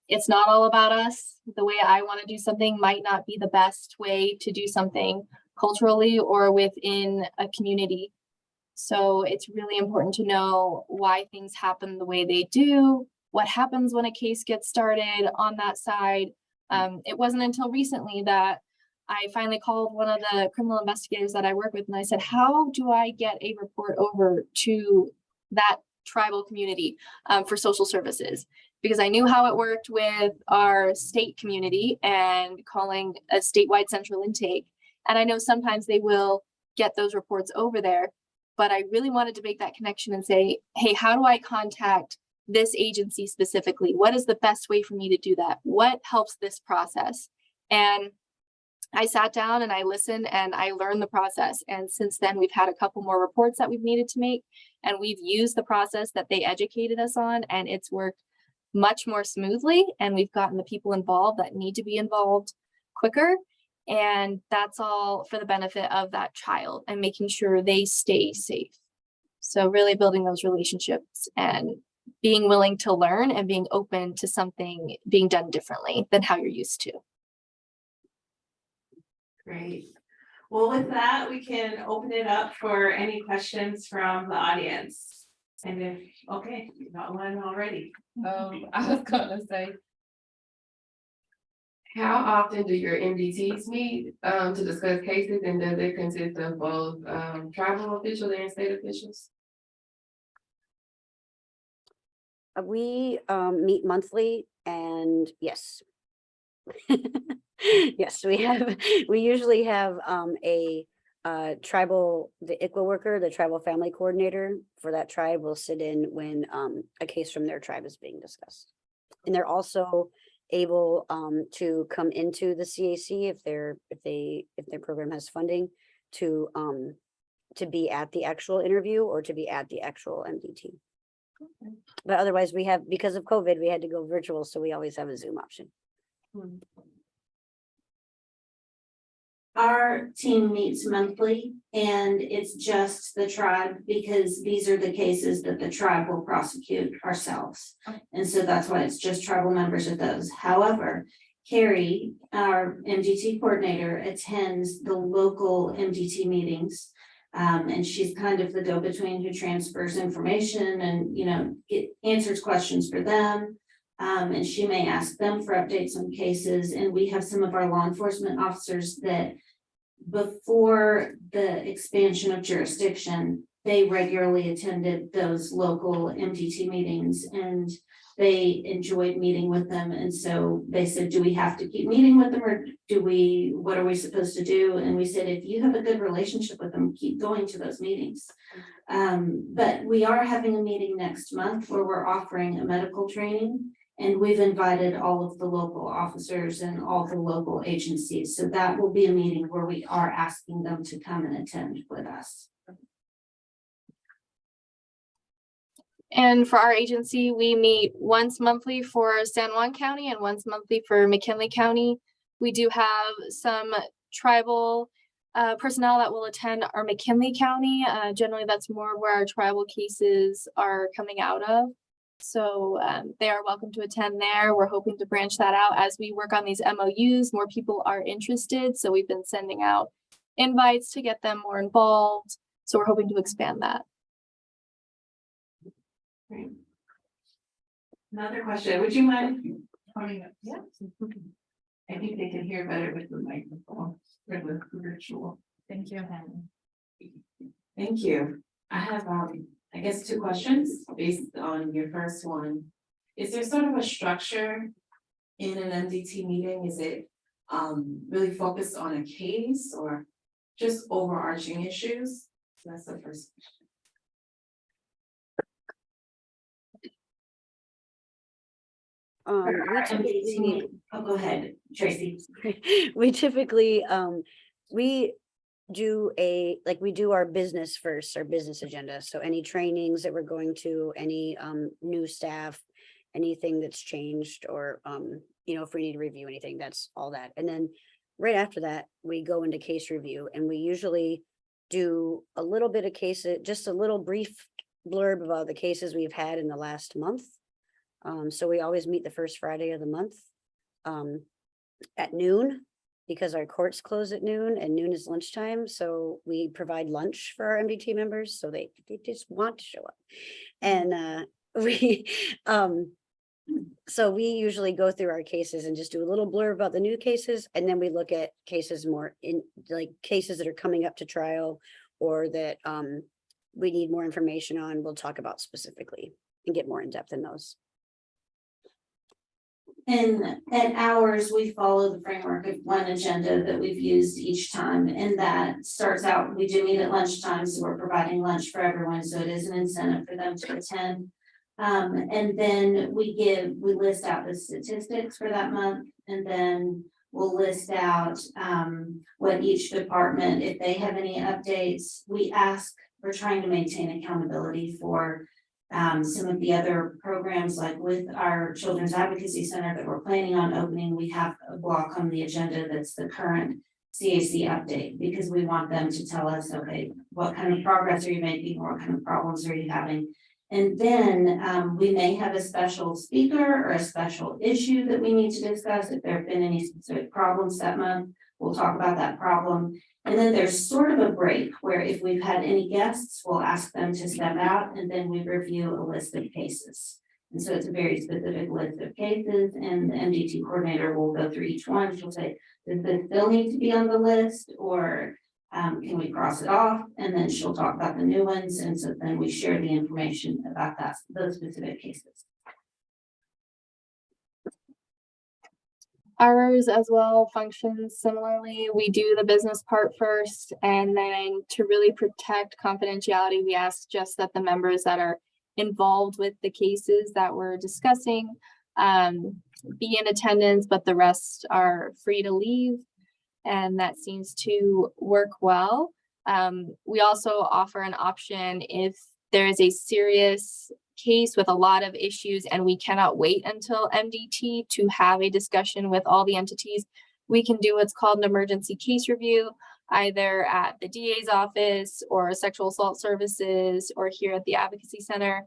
It's not all about us. The way I want to do something might not be the best way to do something culturally or within a community. So it's really important to know why things happen the way they do, what happens when a case gets started on that side. It wasn't until recently that I finally called one of the criminal investigators that I work with and I said, how do I get a report over to that tribal community for social services? Because I knew how it worked with our state community and calling a statewide central intake. And I know sometimes they will get those reports over there, but I really wanted to make that connection and say, hey, how do I contact this agency specifically? What is the best way for me to do that? What helps this process? And I sat down and I listened and I learned the process. And since then, we've had a couple more reports that we've needed to make, and we've used the process that they educated us on, and it's worked much more smoothly. And we've gotten the people involved that need to be involved quicker. And that's all for the benefit of that child and making sure they stay safe. So really building those relationships and being willing to learn and being open to something being done differently than how you're used to. Great. Well, with that, we can open it up for any questions from the audience. And if, okay, you got one already. I was gonna say, how often do your MDTs meet to discuss cases, and does it consist of both tribal officials and state officials? We meet monthly, and yes. Yes, we usually have a tribal, the ICWA worker, the tribal family coordinator for that tribe will sit in when a case from their tribe is being discussed. And they're also able to come into the CAC if their program has funding to be at the actual interview or to be at the actual MDT. Okay. But otherwise we have, because of COVID, we had to go virtual, so we always have a Zoom option. Our team meets monthly and it's just the tribe because these are the cases that the tribe will prosecute ourselves. And so that's why it's just tribal members of those. However, Carrie, our MDT coordinator, attends the local MDT meetings. And she's kind of the go-between who transfers information and, answers questions for them. And she may ask them for updates on cases. And we have some of our law enforcement officers that before the expansion of jurisdiction, they regularly attended those local MDT meetings and they enjoyed meeting with them. And so they said, do we have to keep meeting with them or what are we supposed to do? And we said, if you have a good relationship with them, keep going to those meetings. But we are having a meeting next month where we're offering a medical training. And we've invited all of the local officers and all the local agencies. So that will be a meeting where we are asking them to come and attend with us. And for our agency, we meet once monthly for San Juan County and once monthly for McKinley County. We do have some tribal personnel that will attend our McKinley County. Generally, that's more where our tribal cases are coming out of. So they are welcome to attend there. We're hoping to branch that out as we work on these MOUs. More people are interested. So we've been sending out invites to get them more involved. So we're hoping to expand that. Great. Another question, would you mind coming up? Yeah. I think they can hear better with the microphone or with virtual. Thank you. Thank you. I have, I guess, two questions based on your first one. Is there sort of a structure in an MDT meeting? Is it really focused on a case or just overarching issues? So that's the first question. Go ahead, Tracy. We typically we do our business first, our business agenda. So any trainings that we're going to, any new staff, anything that's changed or if we need to review anything, that's all that. And then right after that, we go into case review, and we usually do a little bit of cases, just a little brief blurb about the cases we've had in the last month. So we always meet the first Friday of the month at noon, because our courts close at noon, and noon is lunchtime. So we provide lunch for our MDT members, so they just want to show up. And so we usually go through our cases and just do a little blurb about the new cases, and then we look at cases more in, like, cases that are coming up to trial, or that we need more information on, we'll talk about specifically and get more in depth in those. And at ours, we follow the framework of one agenda that we've used each time, and that starts out, we do meet at lunchtime, so we're providing lunch for everyone, so it is an incentive for them to attend. And then we list out the statistics for that month, and then we'll list out what each department, if they have any updates. We're trying to maintain accountability for some of the other programs, like with our Children's Advocacy Center that we're planning on opening. We have a block on the agenda that's the current CAC update, because we want them to tell us, okay, what kind of progress are you making, or what kind of problems are you having? And then we may have a special speaker or a special issue that we need to discuss. If there have been any specific problems that month, we'll talk about that problem. And then there's sort of a break where if we've had any guests, we'll ask them to step out, and then we review a list of cases. And so it's a very specific list of cases, and the MDT coordinator will go through each one. She'll say, does this still need to be on the list, or can we cross it off? And then she'll talk about the new ones. And so then we share the information about those specific cases. Ours as well functions similarly. We do the business part first, and then to really protect confidentiality, we ask just that the members that are involved with the cases that we're discussing be in attendance, but the rest are free to leave. And that seems to work well. We also offer an option if there is a serious case with a lot of issues and we cannot wait until MDT to have a discussion with all the entities. We can do what's called an emergency case review, either at the DA's office or sexual assault services, or here at the Advocacy Center,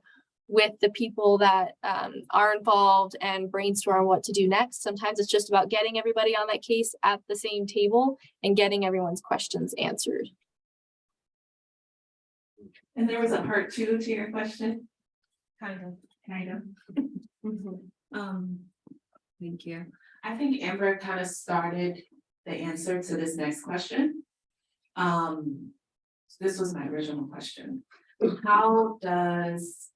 with the people that are involved, and brainstorm what to do next. Sometimes it's just about getting everybody on that case at the same table and getting everyone's questions answered. And there was a part 2 to your question? Kind of. Thank you. I think Amber kind of started the answer to this next question. This was my original question. How does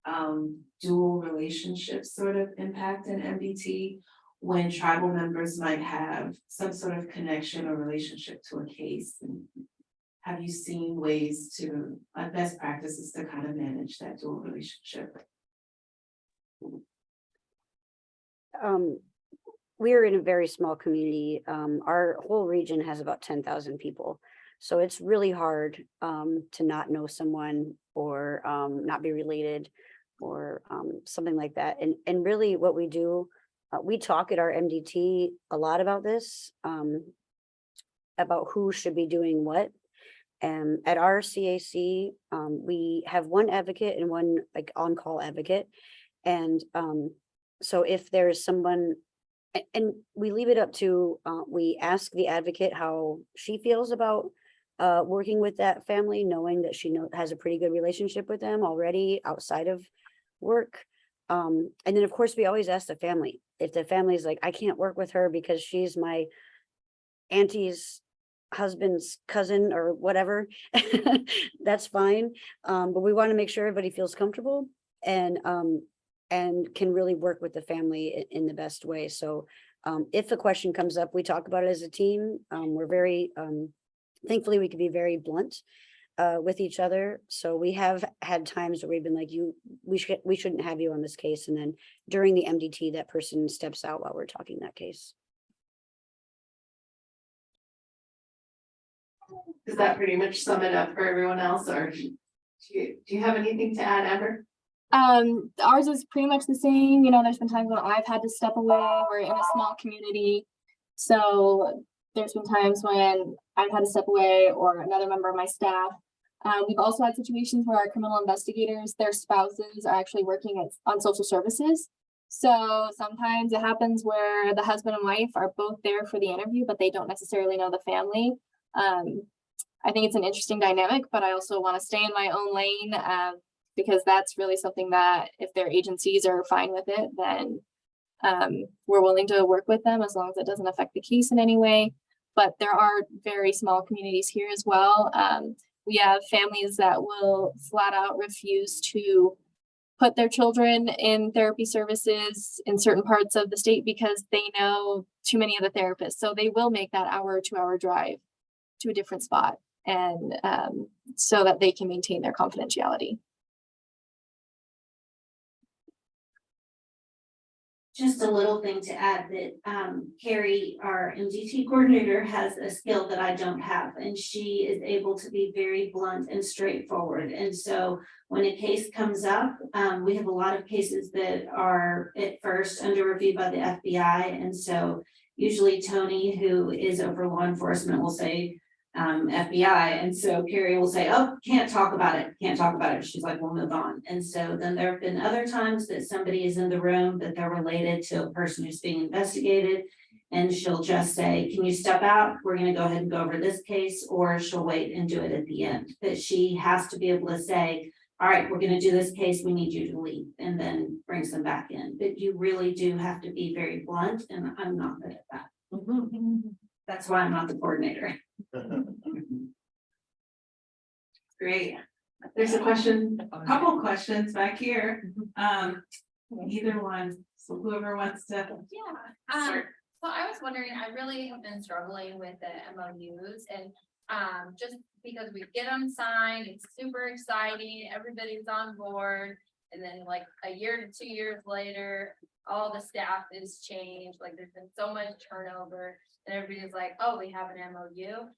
dual relationships sort of impact an MDT when tribal members might have some sort of connection or relationship to a case? And have you seen ways to, best practices to kind of manage that dual relationship? We are in a very small community. Our whole region has about 10,000 people. So it's really hard to not know someone, or not be related, or something like that. And really what we do, we talk at our MDT a lot about this, about who should be doing what. And at our CAC, we have one advocate and one like on-call advocate. And so if there's someone, and we leave it up to, we ask the advocate how she feels about working with that family, knowing that she has a pretty good relationship with them already outside of work. And then of course, we always ask the family. If the family's like, I can't work with her because she's my auntie's husband's cousin or whatever, that's fine. But we want to make sure everybody feels comfortable and can really work with the family in the best way. So if a question comes up, we talk about it as a team. We're very, thankfully we can be very blunt with each other. So we have had times where we've been like, we shouldn't have you on this case. And then during the MDT, that person steps out while we're talking that case. Does that pretty much sum it up for everyone else, or do you have anything to add, Amber? Ours is pretty much the same. You know, there's been times when I've had to step away. We're in a small community. So there's been times when I've had to step away or another member of my staff. We've also had situations where our criminal investigators, their spouses are actually working on social services. So sometimes it happens where the husband and wife are both there for the interview, but they don't necessarily know the family. I think it's an interesting dynamic, but I also want to stay in my own lane because that's really something that if their agencies are fine with it, then we're willing to work with them as long as it doesn't affect the case in any way. But there are very small communities here as well. We have families that will flat out refuse to put their children in therapy services in certain parts of the state because they know too many of the therapists. So they will make that hour or 2 hour drive to a different spot and so that they can maintain their confidentiality. Just a little thing to add that Carrie, our MDT coordinator, has a skill that I don't have, and she is able to be very blunt and straightforward. And so when a case comes up, we have a lot of cases that are at first under review by the FBI. And so usually Tony, who is over law enforcement, will say, FBI. And so Carrie will say, oh, can't talk about it. Can't talk about it. She's like, we'll move on. And so then there have been other times that somebody is in the room that they're related to a person who's being investigated. And she'll just say, can you step out? We're going to go ahead and go over this case, or she'll wait and do it at the end. But she has to be able to say, all right, we're going to do this case. We need you to leave, and then brings them back in. But you really do have to be very blunt, and I'm not good at that. That's why I'm not the coordinator. Great. There's a question, a couple questions back here. Either one, so whoever wants to. Yeah, so I was wondering, I really have been struggling with the MOUs and just because we get them signed, it's super exciting, everybody's on board. And then like a year to 2 years later, all the staff is changed, like there's been so much turnover and everybody's like, oh, we have an MOU.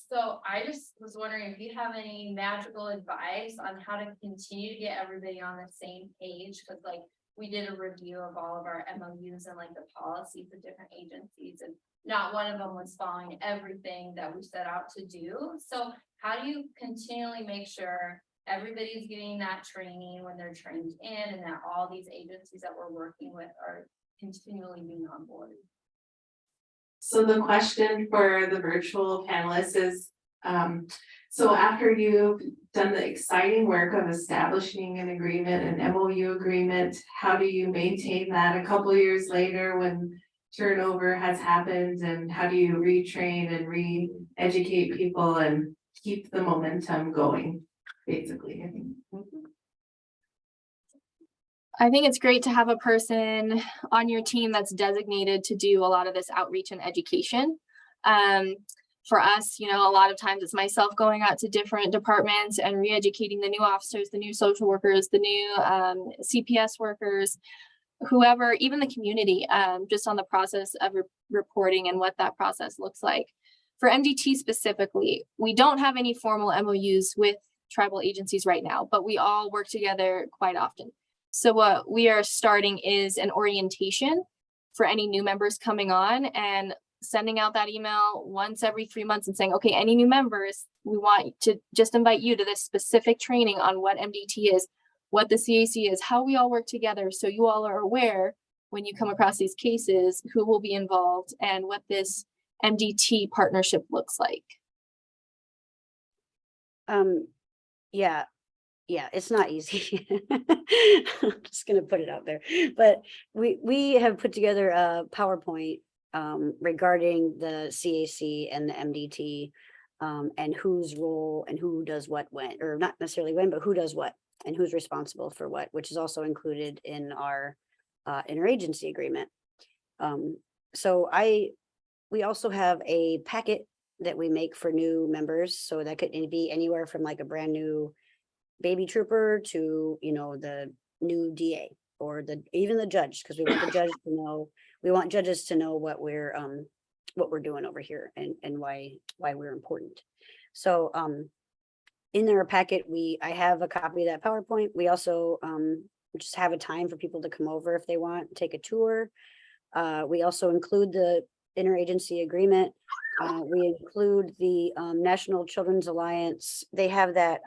So I just was wondering if you have any magical advice on how to continue to get everybody on the same page, because like we did a review of all of our MOUs and like the policies of different agencies, and not one of them was following everything that we set out to do. So how do you continually make sure everybody's getting that training when they're trained in, and that all these agencies that we're working with are continually being on board? So the question for the virtual panelists is, so after you've done the exciting work of establishing an agreement, an MOU agreement, how do you maintain that a couple years later when turnover has happened, and how do you retrain and re-educate people and keep the momentum going, basically? I think. I think it's great to have a person on your team that's designated to do a lot of this outreach and education. For us, you know, a lot of times it's myself going out to different departments and re-educating the new officers, the new social workers, the new CPS workers, whoever, even the community, just on the process of reporting and what that process looks like. For MDT specifically, we don't have any formal MOUs with tribal agencies right now, but we all work together quite often. So what we are starting is an orientation for any new members coming on, and sending out that email once every 3 months and saying, okay, any new members, we want to just invite you to this specific training on what MDT is, what the CAC is, how we all work together, so you all are aware when you come across these cases, who will be involved and what this MDT partnership looks like. Yeah, it's not easy. I'm just gonna put it out there, but we have put together a PowerPoint regarding the CAC and the MDT, and whose role and who does what when, or not necessarily when, but who does what and who's responsible for what, which is also included in our interagency agreement. So we also have a packet that we make for new members, so that could be anywhere from like a brand new baby trooper to, you know, the new DA or even the judge, because we want the judge to know, we want judges to know what we're doing over here and why we're important. So in our packet, I have a copy of that PowerPoint. We also just have a time for people to come over if they want, take a tour. We also include the interagency agreement. We include the National Children's Alliance. They have that,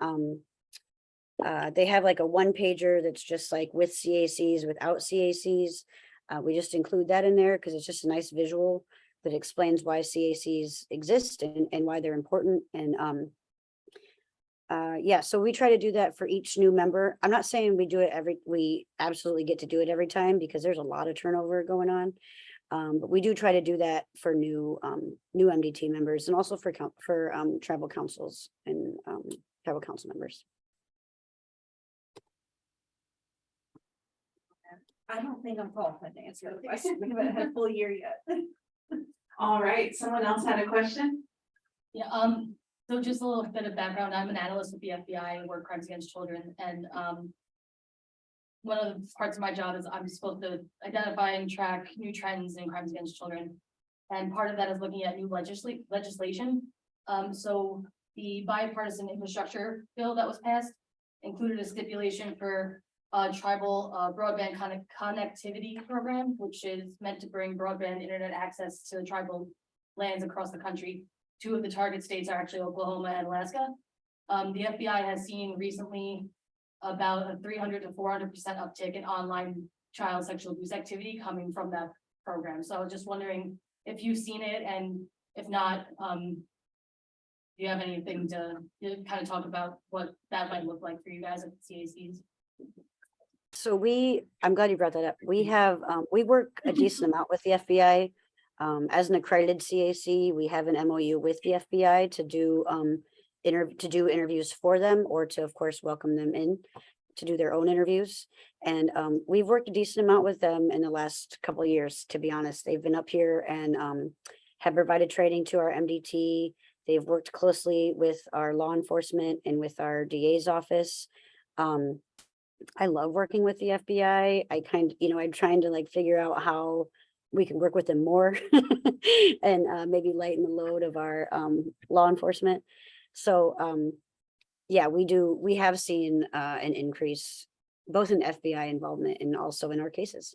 they have like a one pager that's just like with CACs, without CACs. We just include that in there because it's just a nice visual that explains why CACs exist and why they're important. And yeah, so we try to do that for each new member. I'm not saying we absolutely get to do it every time because there's a lot of turnover going on. But we do try to do that for new MDT members and also for tribal councils and tribal council members. I don't think I'm qualified to answer the question. We haven't had a full year yet. All right, someone else had a question? Yeah, so just a little bit of background, I'm an analyst with the FBI, work crimes against children, and one of the parts of my job is I'm supposed to identify and track new trends in crimes against children. And part of that is looking at new legislation. So the bipartisan infrastructure bill that was passed included a stipulation for tribal broadband connectivity program, which is meant to bring broadband internet access to tribal lands across the country. 2 of the target states are actually Oklahoma and Alaska. The FBI has seen recently about a 300 to 400% uptick in online child sexual abuse activity coming from that program. So I was just wondering if you've seen it, and if not, do you have anything to kind of talk about what that might look like for you guys at CACs? So I'm glad you brought that up. We have, we work a decent amount with the FBI. As an accredited CAC, we have an MOU with the FBI to do interviews for them, or to, of course, welcome them in to do their own interviews. And we've worked a decent amount with them in the last couple of years, to be honest. They've been up here and have provided training to our MDT. They've worked closely with our law enforcement and with our DA's office. I love working with the FBI. I'm trying to like figure out how we can work with them more and maybe lighten the load of our law enforcement. So yeah, we have seen an increase both in FBI involvement and also in our cases.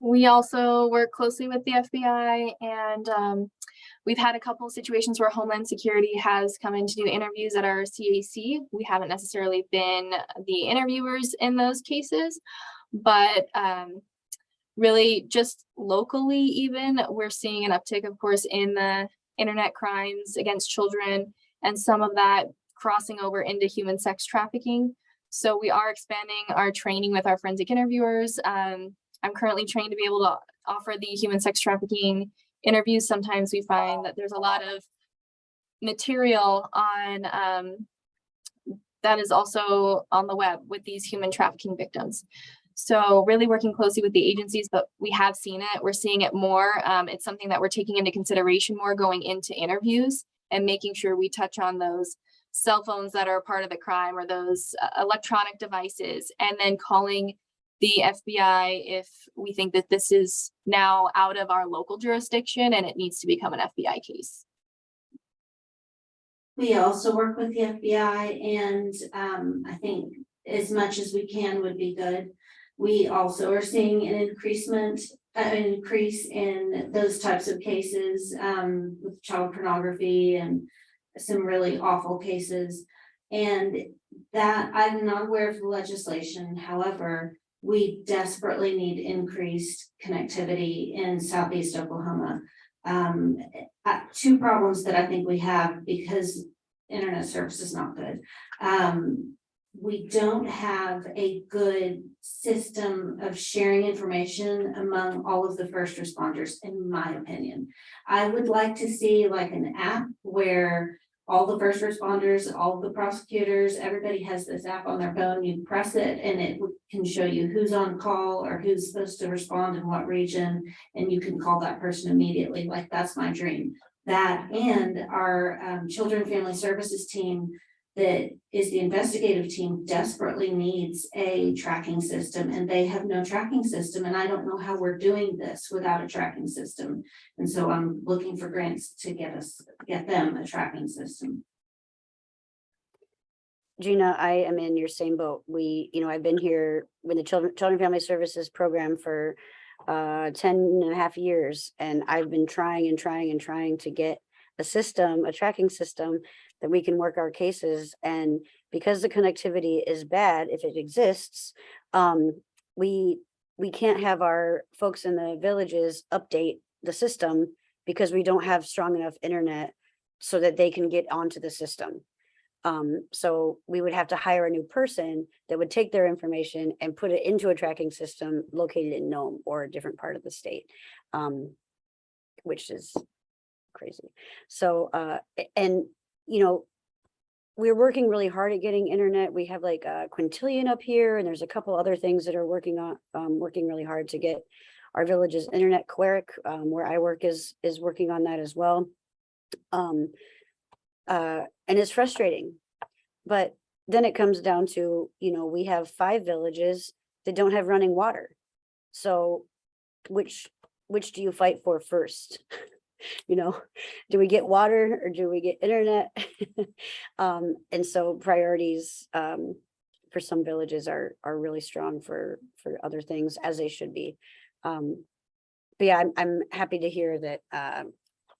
We also work closely with the FBI, and we've had a couple of situations where Homeland Security has come in to do interviews at our CAC. We haven't necessarily been the interviewers in those cases, but really just locally even, we're seeing an uptick, of course, in the internet crimes against children, and some of that crossing over into human sex trafficking. So we are expanding our training with our forensic interviewers. I'm currently trained to be able to offer the human sex trafficking interviews. Sometimes we find that there's a lot of material on that is also on the web with these human trafficking victims. So really working closely with the agencies, but we have seen it. We're seeing it more. It's something that we're taking into consideration more going into interviews and making sure we touch on those cell phones that are a part of the crime, or those electronic devices, and then calling the FBI if we think that this is now out of our local jurisdiction and it needs to become an FBI case. We also work with the FBI, and I think as much as we can would be good. We also are seeing an increase in those types of cases with child pornography and some really awful cases. And that I'm not aware of the legislation. However, we desperately need increased connectivity in Southeast Oklahoma. 2 problems that I think we have because internet service is not good. We don't have a good system of sharing information among all of the first responders, in my opinion. I would like to see like an app where all the first responders, all the prosecutors, everybody has this app on their phone. You press it and it can show you who's on call or who's supposed to respond in what region, and you can call that person immediately. Like, that's my dream. That, and our Children and Family Services team that is the investigative team desperately needs a tracking system, and they have no tracking system, and I don't know how we're doing this without a tracking system. And so I'm looking for grants to get them a tracking system. Gina, I am in your same boat. I've been here with the Children and Family Services program for 10.5 years, and I've been trying to get a tracking system that we can work our cases. And because the connectivity is bad, if it exists, we can't have our folks in the villages update the system because we don't have strong enough internet so that they can get onto the system. So we would have to hire a new person that would take their information and put it into a tracking system located in Nome or a different part of the state, which is crazy. So, we're working really hard at getting internet. We have like a quintillion up here, and there's a couple other things that are working really hard to get our village's internet. Queric, where I work, is working on that as well. And it's frustrating, but then it comes down to, we have 5 villages that don't have running water. So which do you fight for first? Do we get water or do we get internet? And so priorities for some villages are really strong for other things, as they should be. But yeah, I'm happy to hear that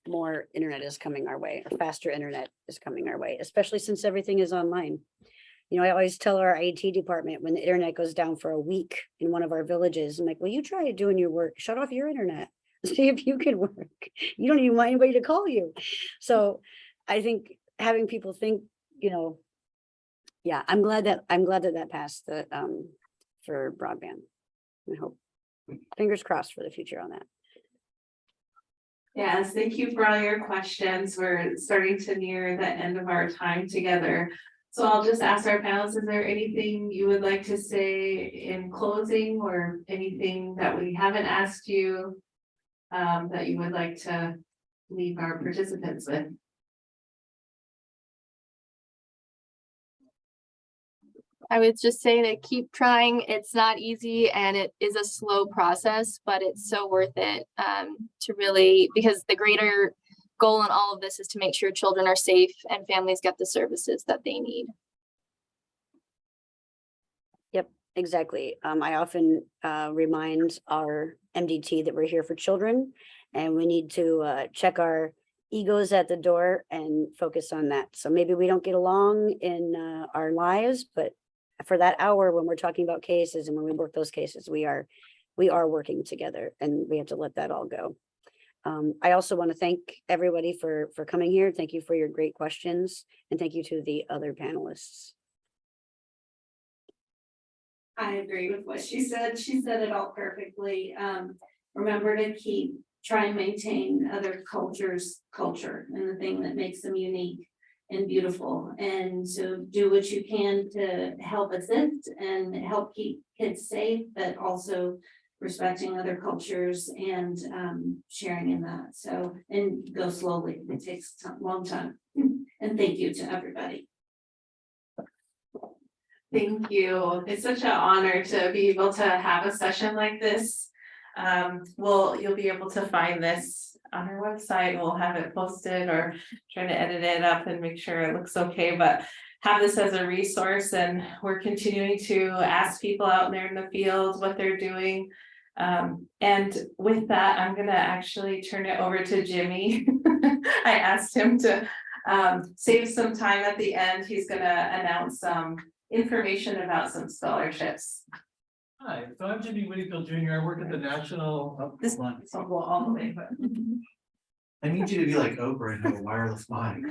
more internet is coming our way, or faster internet is coming our way, especially since everything is online. I always tell our IT department, when the internet goes down for a week in one of our villages, I'm like, well, you try doing your work, shut off your internet, see if you can work. You don't even want anybody to call you. So I think having people think, yeah, I'm glad that passed for broadband. I hope, fingers crossed for the future on that. Yes, thank you for all your questions. We're starting to near the end of our time together. So I'll just ask our panelists, is there anything you would like to say in closing, or anything that we haven't asked you that you would like to leave our participants with? I would just say to keep trying. It's not easy and it is a slow process, but it's so worth it to really, because the greater goal in all of this is to make sure children are safe and families get the services that they need. Yep, exactly. I often remind our MDT that we're here for children, and we need to check our egos at the door and focus on that. So maybe we don't get along in our lives, but for that hour when we're talking about cases and when we work those cases, we are working together, and we have to let that all go. I also want to thank everybody for coming here. Thank you for your great questions, and thank you to the other panelists. I agree with what she said. She said it all perfectly. Remember to try and maintain other cultures' culture and the thing that makes them unique and beautiful. And so do what you can to help assist and help keep kids safe, but also respecting other cultures and sharing in that. So, and go slowly. It takes a long time. And thank you to everybody. Thank you. It's such an honor to be able to have a session like this. You'll be able to find this on our website. We'll have it posted, or try to edit it up and make sure it looks okay, but have this as a resource. And we're continuing to ask people out there in the field what they're doing. And with that, I'm gonna actually turn it over to Jimmy. I asked him to save some time at the end. He's gonna announce some information about some scholarships. Hi, so I'm Jimmy Whitfield Jr. I work at the National. This will go all the way, but. I need you to be like Oprah and have a wireless mic.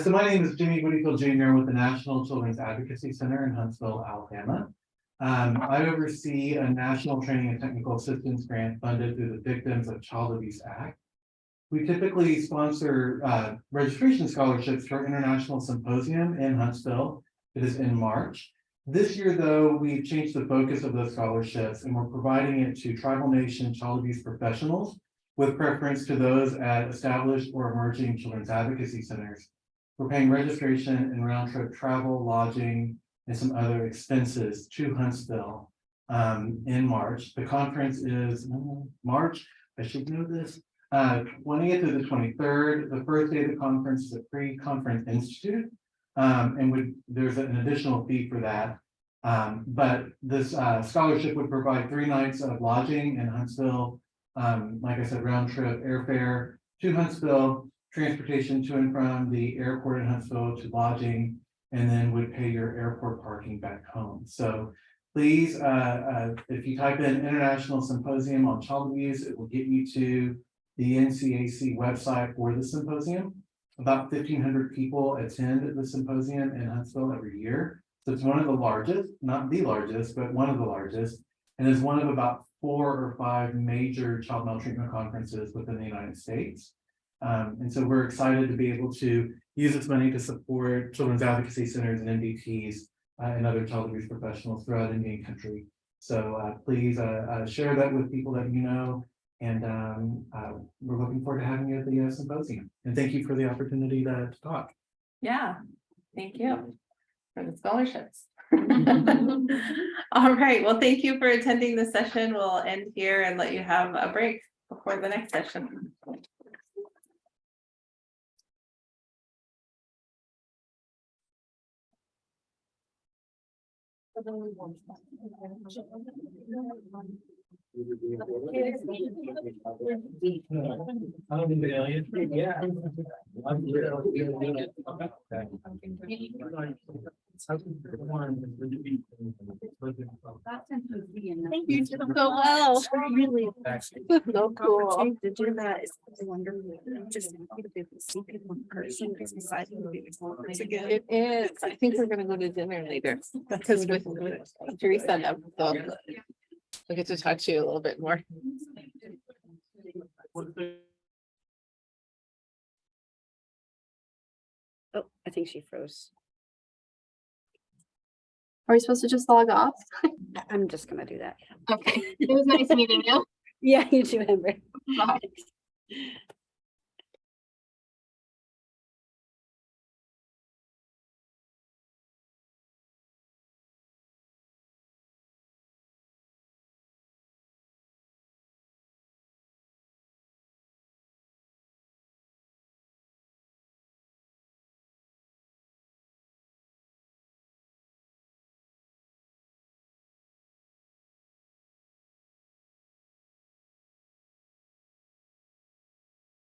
So my name is Jimmy Whitfield Jr. with the National Children's Advocacy Center in Huntsville, Alabama. I oversee a national training and technical assistance grant funded through the Victims of Child Abuse Act. We typically sponsor registration scholarships for our International Symposium in Huntsville. It is in March. This year, though, we've changed the focus of those scholarships, and we're providing it to tribal nation child abuse professionals, with preference to those at established or emerging children's advocacy centers. we're paying registration and round trip travel, lodging, and some other expenses to Huntsville in March. The conference is March, I should know this, 20th to the 23rd. The first day of the conference is a pre-conference institute. And there's an additional fee for that. But this scholarship would provide 3 nights of lodging in Huntsville. Like I said, round trip airfare to Huntsville, transportation to and from the airport in Huntsville to lodging, and then would pay your airport parking back home. So please, if you type in International Symposium on Child Abuse, it will get you to the NCAC website for the symposium. About 1,500 people attend the symposium in Huntsville every year. So it's one of the largest, not the largest, but one of the largest, and is one of about 4 or 5 major child maltreatment conferences within the United States. And so we're excited to be able to use this money to support children's advocacy centers and MDTs and other child abuse professionals throughout Indian country. So please share that with people that you know. And we're looking forward to having you at the symposium. And thank you for the opportunity to talk. Yeah, thank you for the scholarships. All right, well, thank you for attending the session. We'll end here and let you have a break before the next session. Thank you so well. Really. So cool. To do that is wonderful. Just to see people in person. It is. I think we're gonna go to dinner later because with Teresa and them, so I get to talk to you a little bit more. Oh, I think she froze. Are we supposed to just log off? I'm just gonna do that. Okay, it was nice meeting you. Yeah, you too, Amber. Bye.